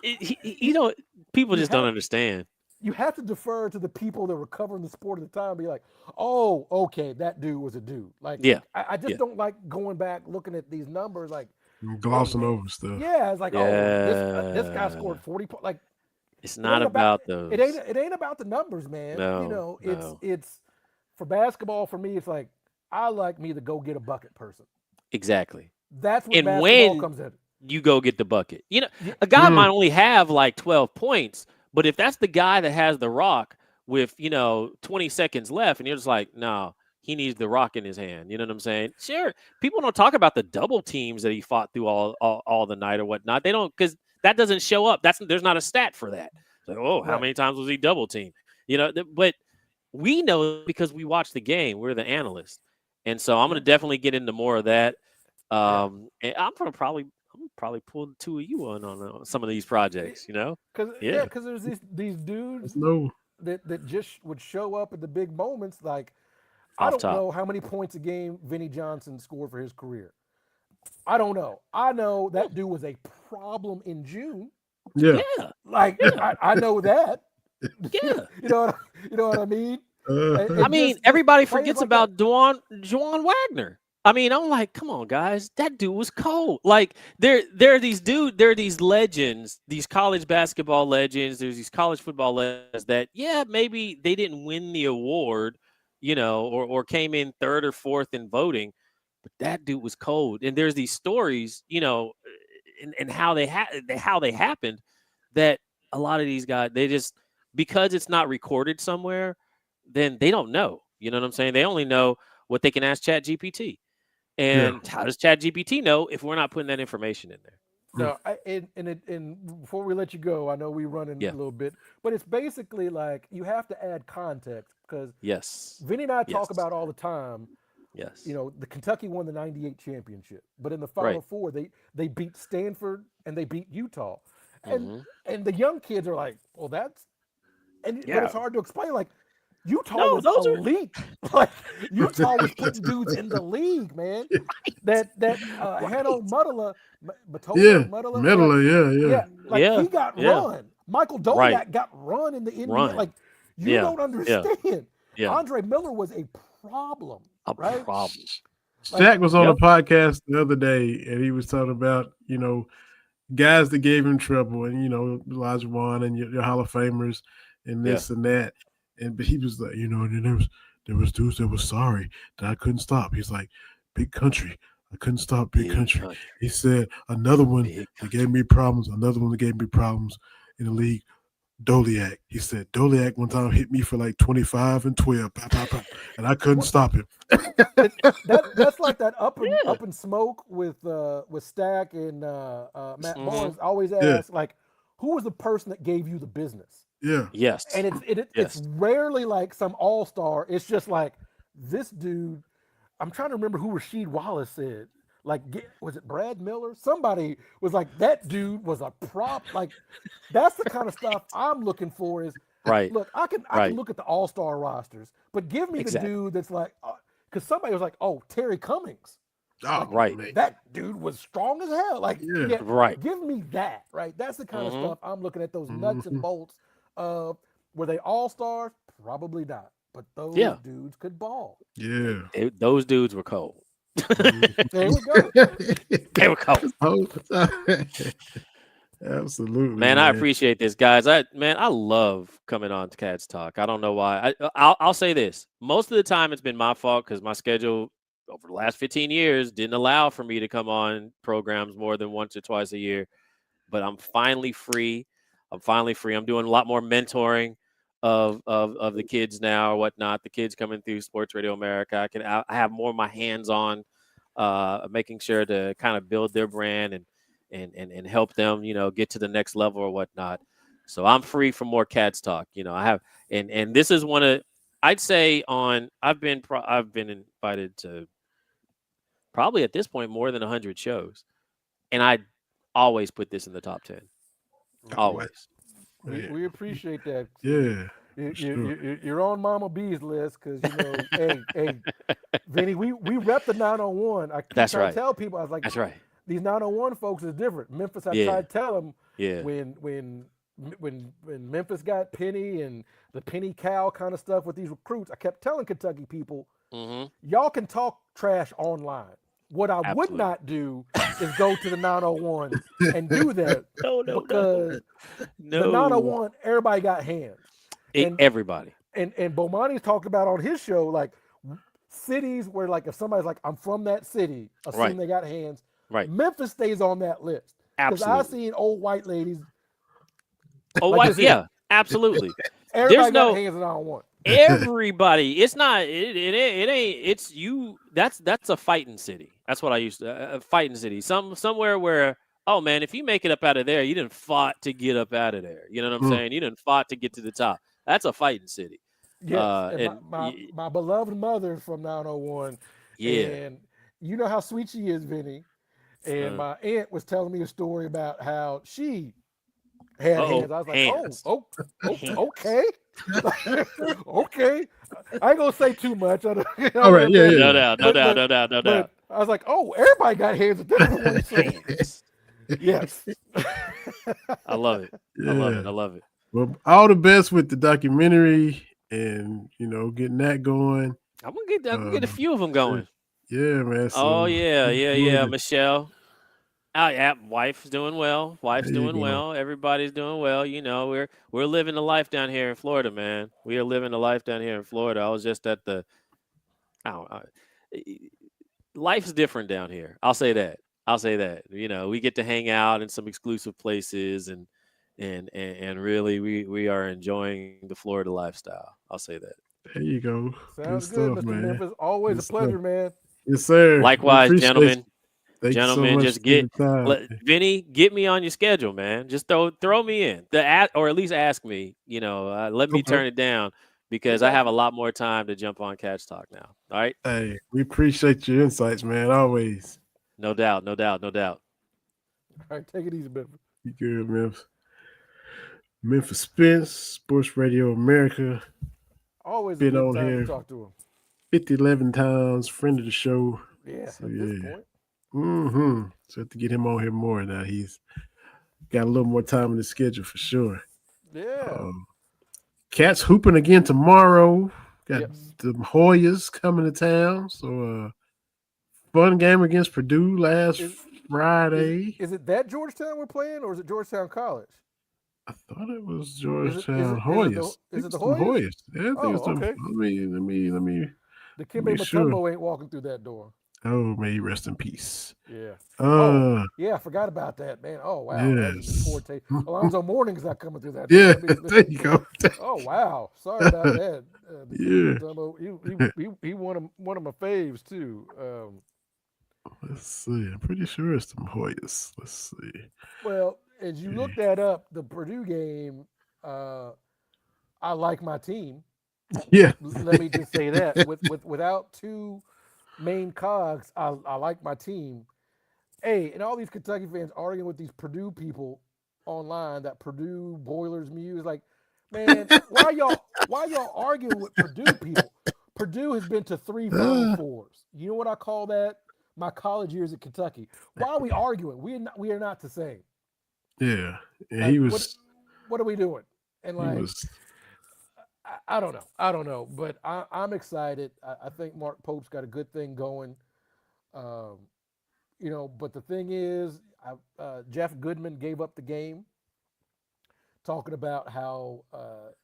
You know, people
you
just don't
have
understand.
you have to defer to the people that were covering the sport at the time. And be like, oh, okay, that dude was a dude. Like,
Yeah.
I just
Yeah.
don't like going back looking at these numbers. Like, hey,
Glossing
man,
over stuff.
yeah, it's like, oh, this guy
Yeah.
scored 40 points. Like,
It's
it
not
ain't about
about those.
it ain't about the numbers, man. You
No.
know,
No.
it's for basketball. For me, it's like I like me to go get a bucket person.
Exactly.
That's what
And
basketball
when
comes in.
you go get the bucket, you know,
Yeah,
a guy might only have like 12 points, but if that's the guy that has the rock with, 20 seconds left, and you're just like, no, he needs the rock in his hand. You know what I'm saying? Sure. People don't talk about the double teams that he fought through all the night or whatnot. They don't, because that doesn't show up. There's not a stat for that. Like, oh, how
right.
many times was he double teamed? But we know because we watch the game. We're the analysts. And so I'm going
Yeah.
to definitely get into more of that.
Yeah.
And I'm gonna probably pull the two of you on some of these projects.
Because
Yeah,
there's these dudes
No.
that just would show up at the big moments. Like I
off
don't
top.
know how many points a game Vinny Johnson scored for his career. I don't know. I know that dude was a problem in June.
Yeah.
Yeah,
Like
yeah,
I know that.
yeah.
You know what I mean?
I
And
mean,
just
everybody
players
forgets
like that.
about Juwan Wagner. I mean, I'm like, come on, guys, that dude was cold. Like, there are these legends, these college basketball legends. There's these college football legends that, yeah, maybe they didn't win the award, or came in third or fourth in voting, but that dude was cold. And there's these stories, and how they happened, that a lot of these guys, they just, because it's not recorded somewhere, then they don't know. You know what I'm saying? They only know what they can ask Chat GPT.
Yeah.
And how does Chat GPT know if we're not putting that information in there?
So and before we let you go, I know we running
Yeah.
a little bit, but it's basically like you have to add context because
Yes.
Vinny and I
Yes.
talk about all the time.
Yes.
The Kentucky won the '98 championship, but in the Final
Right.
Four, they beat Stanford and they beat Utah, and
Mm-hmm.
and the young kids are like, well, but it's
Yeah.
hard to explain. Like Utah
No,
was
those are
elite. Like Utah was putting dudes in the league, man. That
right.
Hano Mutala,
Yeah.
Mutala, whatever.
Medley. Yeah.
Yeah, like
Yeah.
he got
Yeah.
run. Michael
Right.
Doliak got run in the NBA.
Run.
Like you
Yeah.
don't understand.
Yeah.
Andre Miller was a problem,
A
right?
problem.
Like
Shaq was on a
Yep.
podcast the other day, and he was talking about guys that gave him trouble, and Elijah Wan and your Hall of Famers and
Yeah.
this and that, but he was like, and there was dudes that was sorry that I couldn't stop. He's like, big country, I couldn't stop big country. He said another one
Big
that gave me problems, another one that gave me problems in the league. Doliak. He said Doliak one time hit me for like 25 and 12, and I couldn't stop him.
that's like that up
Yeah.
and smoke with Stack and Matt
Mhm.
Barnes. I always
Yeah.
ask like, who was the person that gave you the business?
Yeah.
Yes.
And it's
Yes.
rarely like some all-star. It's just like this dude. I'm trying to remember who Rasheed Wallace said. Like, was it Brad Miller? Somebody was like, that dude was a prop. Like, that's the kind of stuff I'm looking for. Is
Right.
look, I can
Right.
look at the all-star rosters, but give me
Exactly.
the dude that's like, because somebody was like, oh, Terry Cummings.
Oh,
Right.
man.
That dude was strong as hell. Like,
Yeah.
Right.
give me that. Right. That's the kind
Mhm.
of stuff I'm looking at. Those nuts and bolts of were they all-stars? Probably not. But those
Yeah.
dudes could ball.
Yeah.
Those dudes were cold.
There we go.
They were cold.
Absolutely,
Man, I appreciate this, guys. I love coming on to Cats Talk. I don't know why. I'll say this. Most of the time, it's been my fault because my schedule over the last 15 years didn't allow for me to come on programs more than once or twice a year. But I'm finally free. I'm doing a lot more mentoring of the kids now or whatnot. The kids coming through Sports Radio America. I have more of my hands on, making sure to kind of build their brand and help them, get to the next level or whatnot. So I'm free for more Cats Talk. I have, and this is one of, I'd say I've been invited to probably at this point more than 100 shows, and I always put this in the top 10. Always.
We appreciate that.
Yeah. sure.
You're on Mama B's list because hey, Vinny, we rep the 901. I keep
That's
trying to
right.
tell people, I was like,
That's right.
these 901 folks is different. Memphis, I
Yeah.
tried to tell them
Yeah.
when Memphis got Penny and the Penny Cow kind of stuff with these recruits, I kept telling Kentucky people,
Mm-hmm.
y'all can talk trash online. What I would
Absolutely.
not do is go to the 901 and do that
No.
because the
No.
901, everybody got hands. And
Everybody.
and Bomani's talked about on his show, like cities where, like, if somebody's like, I'm from that city, assume
Right.
they got hands.
Right.
Memphis stays on that list. Because I've
Absolutely.
seen old white ladies.
Oh,
like this here.
yeah. Absolutely.
Everybody
There's
got
no
hands in 901.
everybody. It's not. It ain't. It's you. That's a fighting city. That's what I used to. A fighting city. Somewhere where. Oh man, if you make it up out of there, you didn't fought to get up out of there. You know what I'm saying? You didn't fought to get to the top. That's a fighting city.
Yes, and
And
my beloved mother is from 901,
yeah.
and you know how sweet she is, Vinny. And my aunt was telling me a story about how she had hands. I was like,
hands. Hands.
okay, okay. I ain't gonna say too much.
All right, yeah.
No doubt.
But I was like, oh, everybody got hands. That's what you're saying. Yes.
I love it.
Yeah.
I love it.
Well, all the best with the documentary and getting that going.
I'm gonna get a few of them going.
Yeah, man.
Oh
So,
yeah. Michelle. Oh yeah, wife's doing well. Wife's
There you
doing
go.
well. Everybody's doing well. We're living the life down here in Florida, man. We are living the life down here in Florida. I was just at the. Life's different down here. I'll say that. We get to hang out in some exclusive places, and really we are enjoying the Florida lifestyle. I'll say that.
There you go.
Sounds
good
good,
stuff,
Mr.
man.
Memphis. Always
Good
a pleasure,
stuff.
man.
Yes, sir. We
Likewise,
appreciate
gentlemen.
you. Thank
Gentlemen,
you so
just
much for the time.
Vinny, get me on your schedule, man. Just throw me in or at least ask me. Let me turn it down because I have a lot more time to jump on Catch Talk now. All right.
Hey, we appreciate your insights, man. Always.
No doubt.
All right, take it easy, Memphis.
You good, Memphis? Memphis Spence, Sports Radio America.
Always
been
a good
on
time
here
to talk to him.
50-11 times, friend of the show.
Yeah,
So,
at this point.
So I have to get him on here more now. He's got a little more time in the schedule for sure.
Yeah.
Cats hooping again tomorrow. Got the Hoyas coming to town. So fun game against Purdue last Friday.
Is it that Georgetown we're playing, or is it Georgetown College?
I thought it was Georgetown Hoyas.
Is it the Hoyas?
Yeah, I think it's
okay.
Let me.
The Kimbe Mutombo ain't walking through that door.
Oh, may he rest in peace.
Yeah.
Yeah,
I forgot about that, man. Oh, wow.
Yes.
Alonzo Mourning's not coming through that door.
Yeah, there you go.
Oh, wow. Sorry about that.
Yeah.
He one of my faves, too.
Let's see. I'm pretty sure it's the Hoyas. Let's see.
Well, as you look that up, the Purdue game, I like my team.
Yeah.
Let me just say that. Without two main cogs, I like my team. Hey, and all these Kentucky fans arguing with these Purdue people online that Purdue Boilers Muse, like, man, why y'all arguing with Purdue people? Purdue has been to 3 Final Fours. You know what I call that? My college years at Kentucky. Why are we arguing? We are not the same.
Yeah. And
like,
he was.
What are we doing? And like, I don't know, but I'm excited. I think Mark Pope's got a good thing going. But the thing is, Jeff Goodman gave up the game, talking about how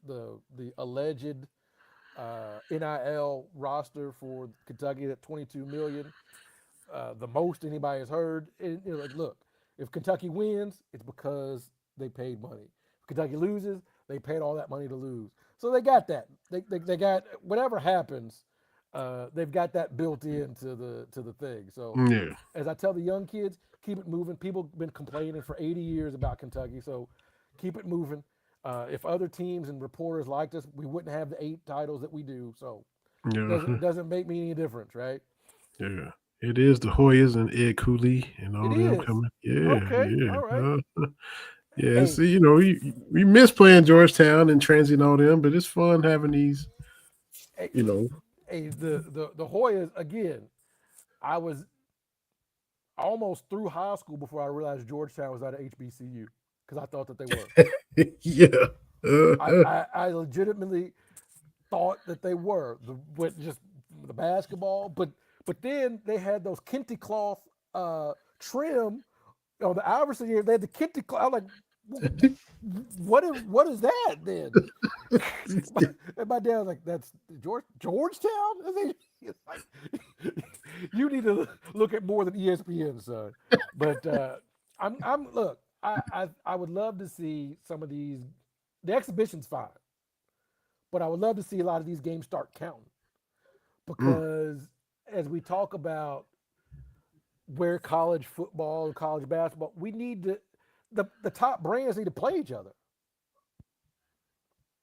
the alleged NIL roster for Kentucky at $22 million, the most anybody has heard. And, look, if Kentucky wins, it's because they paid money. If Kentucky loses, they paid all that money to lose. So they got that. They got whatever happens. They've got that built into the thing. So as I tell the young kids, keep it moving. People have been complaining for 80 years about Kentucky, so keep it moving. If other teams and reporters liked us, we wouldn't have the 8 titles that we do. So it doesn't make me any difference, right?
Yeah. It is the Hoyas and Ed Cooley and all them coming. Yeah.
Okay.
Yeah.
All right.
Yeah,
Hey,
see, we miss playing Georgetown and transient all them, but it's fun having these,
hey,
you know.
hey, the Hoyas again. I was almost through high school before I realized Georgetown was at a HBCU because I thought that they were.
Yeah.
I legitimately thought that they were with just the basketball, but then they had those kente cloth trim on the Iverson year. They had the kente cloth. I'm like, what is that then? And my dad was like, "That's Georgetown." It's like, you need to look at more than ESPN, son. But I'm look. I would love to see some of these. The exhibition's fine, but I would love to see a lot of these games start counting
Mm,
because as we talk about where college football and college basketball, we need to the top brands need to play each other.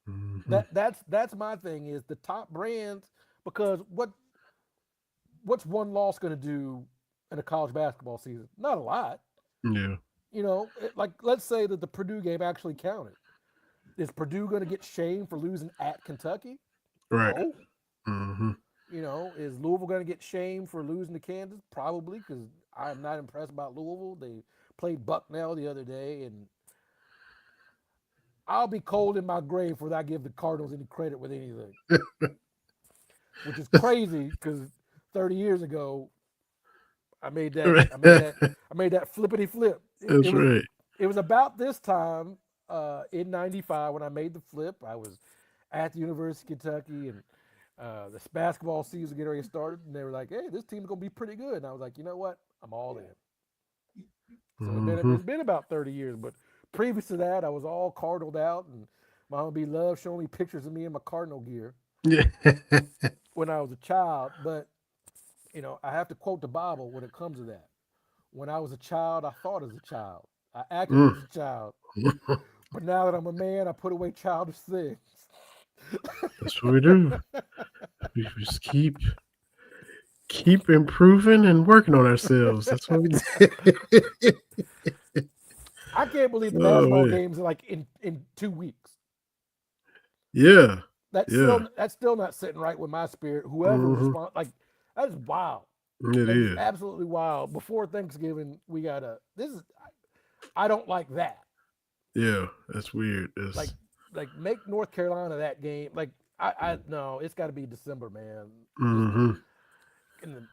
mhm.
That's my thing is the top brands because what's one loss going to do in a college basketball season? Not a lot.
Yeah.
Like let's say that the Purdue game actually counted. Is Purdue going to get shamed for losing at Kentucky?
Right.
No.
Hmm.
Is Louisville going to get shamed for losing to Kansas? Probably, because I'm not impressed about Louisville. They played Bucknell the other day, and I'll be cold in my grave for not give the Cardinals any credit with anything, which is crazy because 30 years ago I made that I made that I made that flippity flip. It
That's
was
right.
it was about this time in '95 when I made the flip. I was at the University of Kentucky, and this basketball season getting ready to start, and they were like, "Hey, this team's gonna be pretty good." And I was like, "You know what? I'm all in." So
Hmm.
it's been about 30 years, but previous to that, I was all cardinaled out, and Mama B loved showing me pictures of me in my Cardinal gear
Yeah.
when I was a child. But I have to quote the Bible when it comes to that. When I was a child, I thought as a child, I acted
Mm.
as a child, but now that I'm a man, I put away childish things.
That's what we do. We just keep improving and working on ourselves. That's what we do.
I can't believe the
Oh
basketball
man.
games are like in 2 weeks.
Yeah.
That's
Yeah.
still that's still not sitting right with my spirit. Whoever's
Hmm.
responsible, like that is wild.
It
That is
is.
absolutely wild. Before Thanksgiving, we gotta. This is. I don't like that.
Yeah. That's weird.
Like,
That's.
make North Carolina that game. Like, I no, it's got to be December, man. Just
Hmm.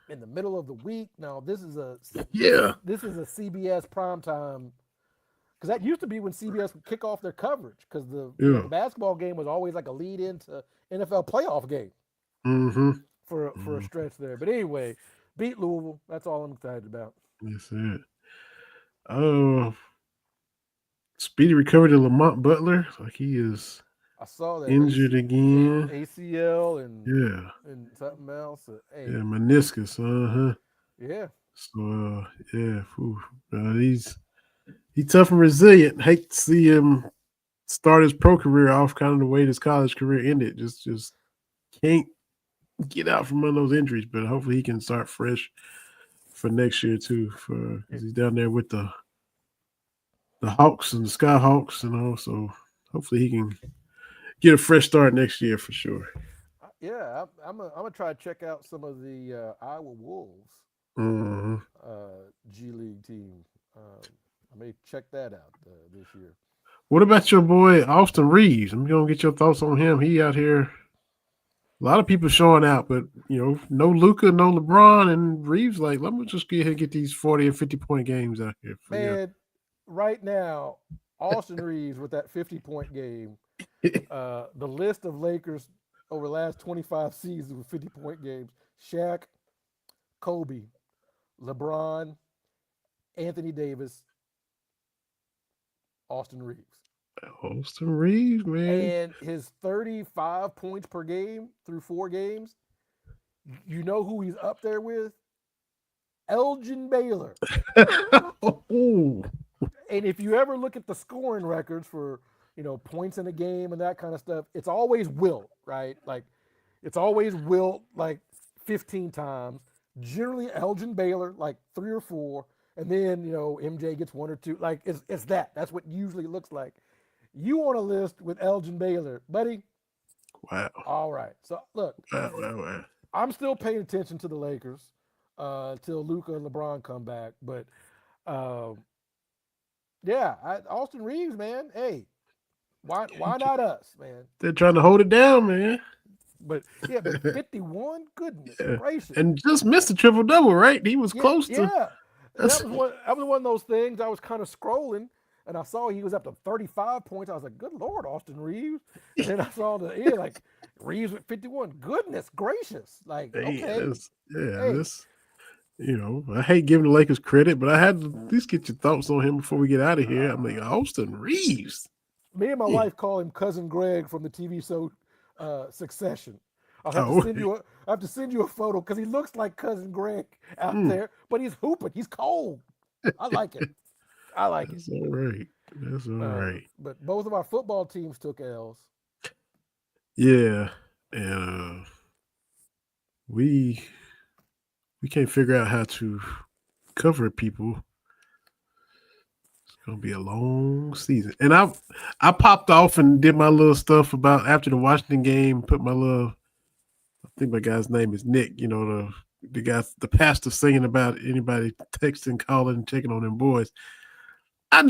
in the middle of the week. Now,
Yeah.
this is a CBS primetime because that used to be when CBS would kick off their coverage because the
Yeah.
basketball game was always like a lead into NFL playoff game
Hmm.
for a stretch there. But anyway, beat Louisville. That's all I'm excited about.
That's it. Oh, speedy recovery to Lamont Butler. Like he is
I saw that
injured again.
ACL
Yeah.
and something else. Hey,
Yeah. Meniscus. Uh huh.
yeah,
So yeah. Whew. He's tough and resilient. Hate to see him start his pro career off kind of the way his college career ended. Just can't get out from under those injuries. But hopefully he can start fresh for next year too. For because he's down there with the Hawks and the Skyhawks, so hopefully he can get a fresh start next year for sure.
yeah. I'm gonna try to check out some of the Iowa Wolves
Mhm.
G League team. I may check that out this year.
What about your boy Austin Reeves? I'm gonna get your thoughts on him. He out here. A lot of people showing out, but no Luca, no LeBron, and Reeves. Like, let me just get here and get these 40 and 50-point games out here for you.
Man, right now, Austin Reeves with that 50-point game. The list of Lakers over the last 25 seasons with 50-point games: Shaq, Kobe, LeBron, Anthony Davis, Austin Reeves.
Austin Reeves, man.
And his 35 points per game through 4 games, you know who he's up there with? Elgin Baylor.
Oh,
And if you ever look at the scoring records for, points in a game and that kind of stuff, it's always Wilt, right? Like, it's always Wilt like 15 times. Generally, Elgin Baylor like 3 or 4, and then MJ gets one or two. Like it's that. That's what usually looks like. You on a list with Elgin Baylor, buddy?
Wow.
All right. So look,
Wow.
I'm still paying attention to the Lakers till Luka and LeBron come back. But yeah, Austin Reeves, man. Hey, why not us, man?
They're trying to hold it down, man.
But 51. Goodness
Yeah.
gracious!
And just missed the triple double, right? He was close to.
Yeah, that was one of those things. I was kind of scrolling, and I saw he was up to 35 points. I was like, "Good Lord, Austin Reeves!" And then I saw like Reeves with 51. Goodness gracious! Like, okay,
This. I hate giving the Lakers credit, but I had to at least get your thoughts on him before we get out of here. I'm like, Austin Reeves.
Me and my wife call him Cousin Greg from the TV show Succession. I have to send you a photo because he looks like Cousin Greg out there, but he's hooping. He's cold. I like it.
That's all right. That's all right.
But both of our football teams took L's.
Yeah, and we can't figure out how to cover people. It's gonna be a long season. And I popped off and did my little stuff about after the Washington game. Put my little, I think my guy's name is Nick. The pastor singing about anybody texting, calling, checking on them boys. I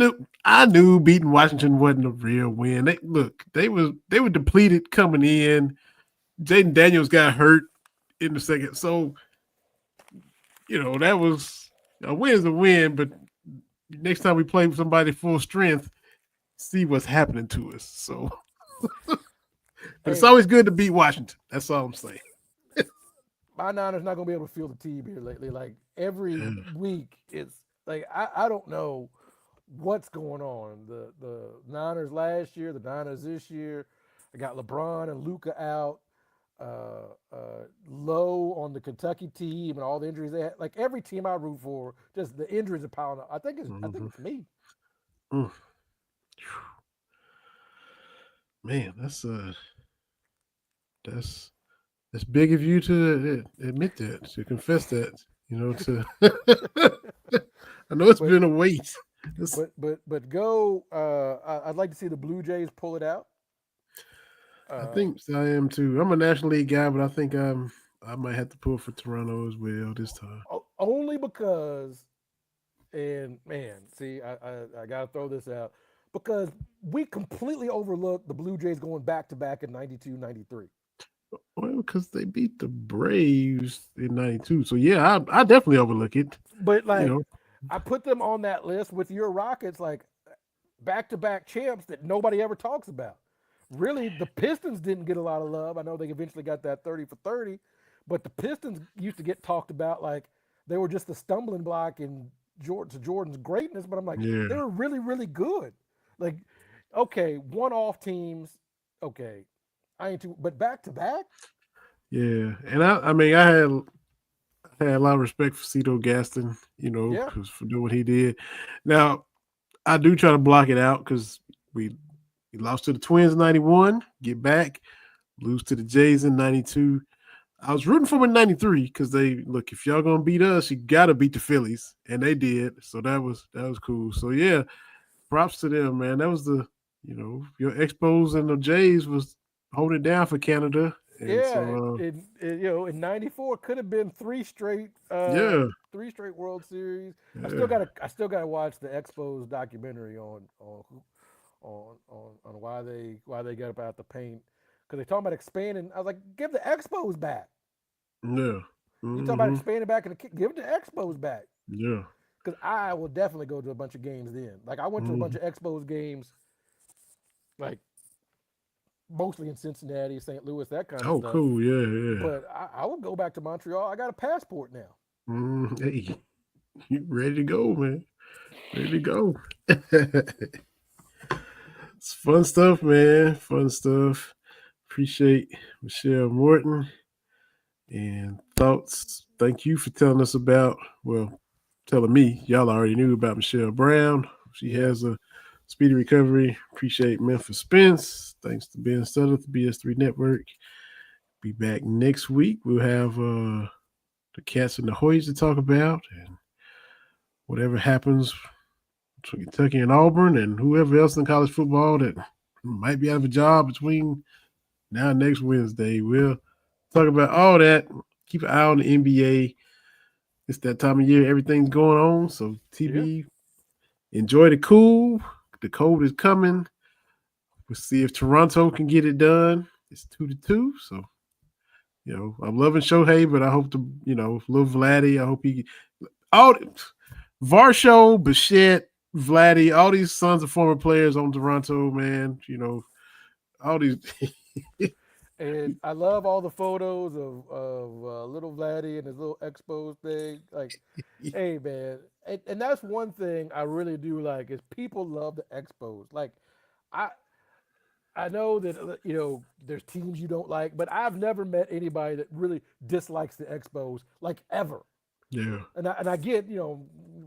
knew beating Washington wasn't a real win. They were depleted coming in. Jaden Daniels got hurt in the second, so that was a win's a win. But next time we play with somebody full strength, see what's happening to us. So, but it's always good to beat Washington. That's all I'm saying.
My Niners not gonna be able to feel the team here lately. Like every week, it's like I don't know what's going on. The Niners last year, the Niners this year. I got LeBron and Luka out. Low on the Kentucky team and all the injuries they had. Like every team I root for, just the injuries are piling up. I think it's me.
Man, that's big of you to admit that, to confess that. I know it's been a wait.
But go. I'd like to see the Blue Jays pull it out.
I think I am too. I'm a National League guy, but I think I might have to pull for Toronto as well this time.
Only because, and man, see, I gotta throw this out because we completely overlooked the Blue Jays going back to back in 92, 93.
Well, because they beat the Braves in 92. So yeah, I definitely overlook it.
But I put them on that list with your Rockets, like back-to-back champs that nobody ever talks about. Really, the Pistons didn't get a lot of love. I know they eventually got that 30 for 30, but the Pistons used to get talked about like they were just a stumbling block in Jordan's greatness. But I'm like, they were really, really good. Like, okay, one-off teams, okay, I ain't too, but back-to-back.
Yeah, and I mean, I had a lot of respect for Cito Gaston, for doing what he did. Now, I do try to block it out because we lost to the Twins in 91, get back, lose to the Jays in 92. I was rooting for them in 93 because if y'all gonna beat us, you gotta beat the Phillies, and they did. So that was cool. So yeah, props to them, man. That was your Expos and the Jays was holding it down for Canada. And
in '94 could have been three straight World Series.
Yeah.
I still gotta watch the Expos documentary on why they got about the paint because they talking about expanding. I was like, give the Expos back.
Yeah,
You talking about expanding back and give the Expos back.
Yeah,
because I will definitely go to a bunch of games then. Like I went to a bunch of Expos games, like mostly in Cincinnati, St. Louis, that kind of stuff.
Oh, cool, yeah.
But I would go back to Montreal. I got a passport now.
Hey, you ready to go, man? Ready to go. It's fun stuff, man. Fun stuff. Appreciate Michelle Morton and thoughts. Thank you for telling us telling me. Y'all already knew about Michelle Brown. She has a speedy recovery. Appreciate Memphis Spence. Thanks to Ben Sutter, the BS3 Network. Be back next week. We'll have the Cats and the Hoys to talk about. And whatever happens between Kentucky and Auburn and whoever else in college football that might be out of a job between now and next Wednesday. We'll talk about all that. Keep an eye on the NBA. It's that time of year, everything's going on. So TB, enjoy the cool. The cold is coming. We'll see if Toronto can get it done. It's 2-2. So, I'm loving Shohei, but I hope little Vladdy, I hope he Varsho, Bichette, Vladdy, all these sons of former players on Toronto, man, all these.
And I love all the photos of little Vladdy and his little expo thing. Like, hey, man. And that's one thing I really do like is people love the expos. Like, I know that, there's teams you don't like, but I've never met anybody that really dislikes the expos, like, ever.
Yeah.
And I get,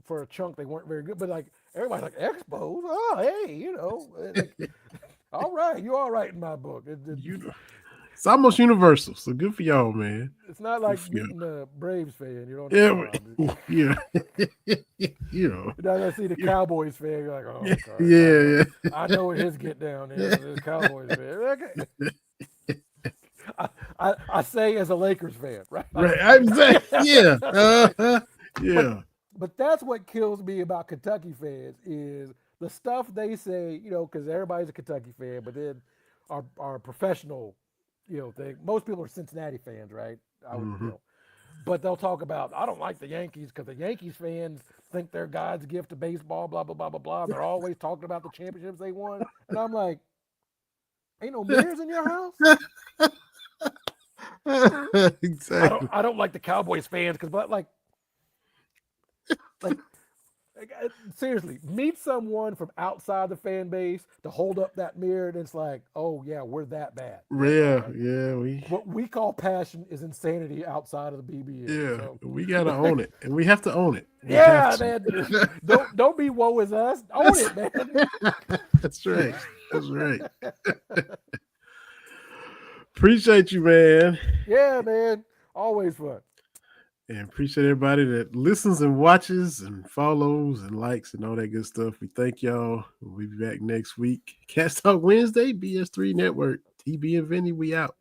for a chunk they weren't very good, but like everybody's like expos. Oh, hey, like, all right, you're all right in my book.
It's almost universal, so good for y'all, man.
It's not like meeting a Braves fan. You don't
know. Yeah.
You're not gonna see the Cowboys fan. You're like, oh, okay,
yeah.
I know what his get down is. This Cowboys fan. Okay. I say as a Lakers fan, right?
Right. I'm saying, yeah. Yeah.
But that's what kills me about Kentucky fans is the stuff they say, because everybody's a Kentucky fan, but then our professional, thing. Most people are Cincinnati fans, right? But they'll talk about, I don't like the Yankees because the Yankees fans think they're God's gift to baseball, blah, blah, blah, blah, blah. They're always talking about the championships they won. And I'm like, ain't no mirrors in your house?
Exactly.
I don't like the Cowboys fans because, like, seriously, meet someone from outside the fan base to hold up that mirror, and it's like, oh yeah, we're that bad.
Yeah.
What we call passion is insanity outside of the BBN.
Yeah,
so.
we gotta own it, and we have to own it.
Man. Don't be woe is us. Own it, man.
That's right. Appreciate you, man.
Yeah, man. Always fun.
And appreciate everybody that listens and watches and follows and likes and all that good stuff. We thank y'all. We'll be back next week. Cats Talk Wednesday, BS3 Network. TB and Vinny, we out.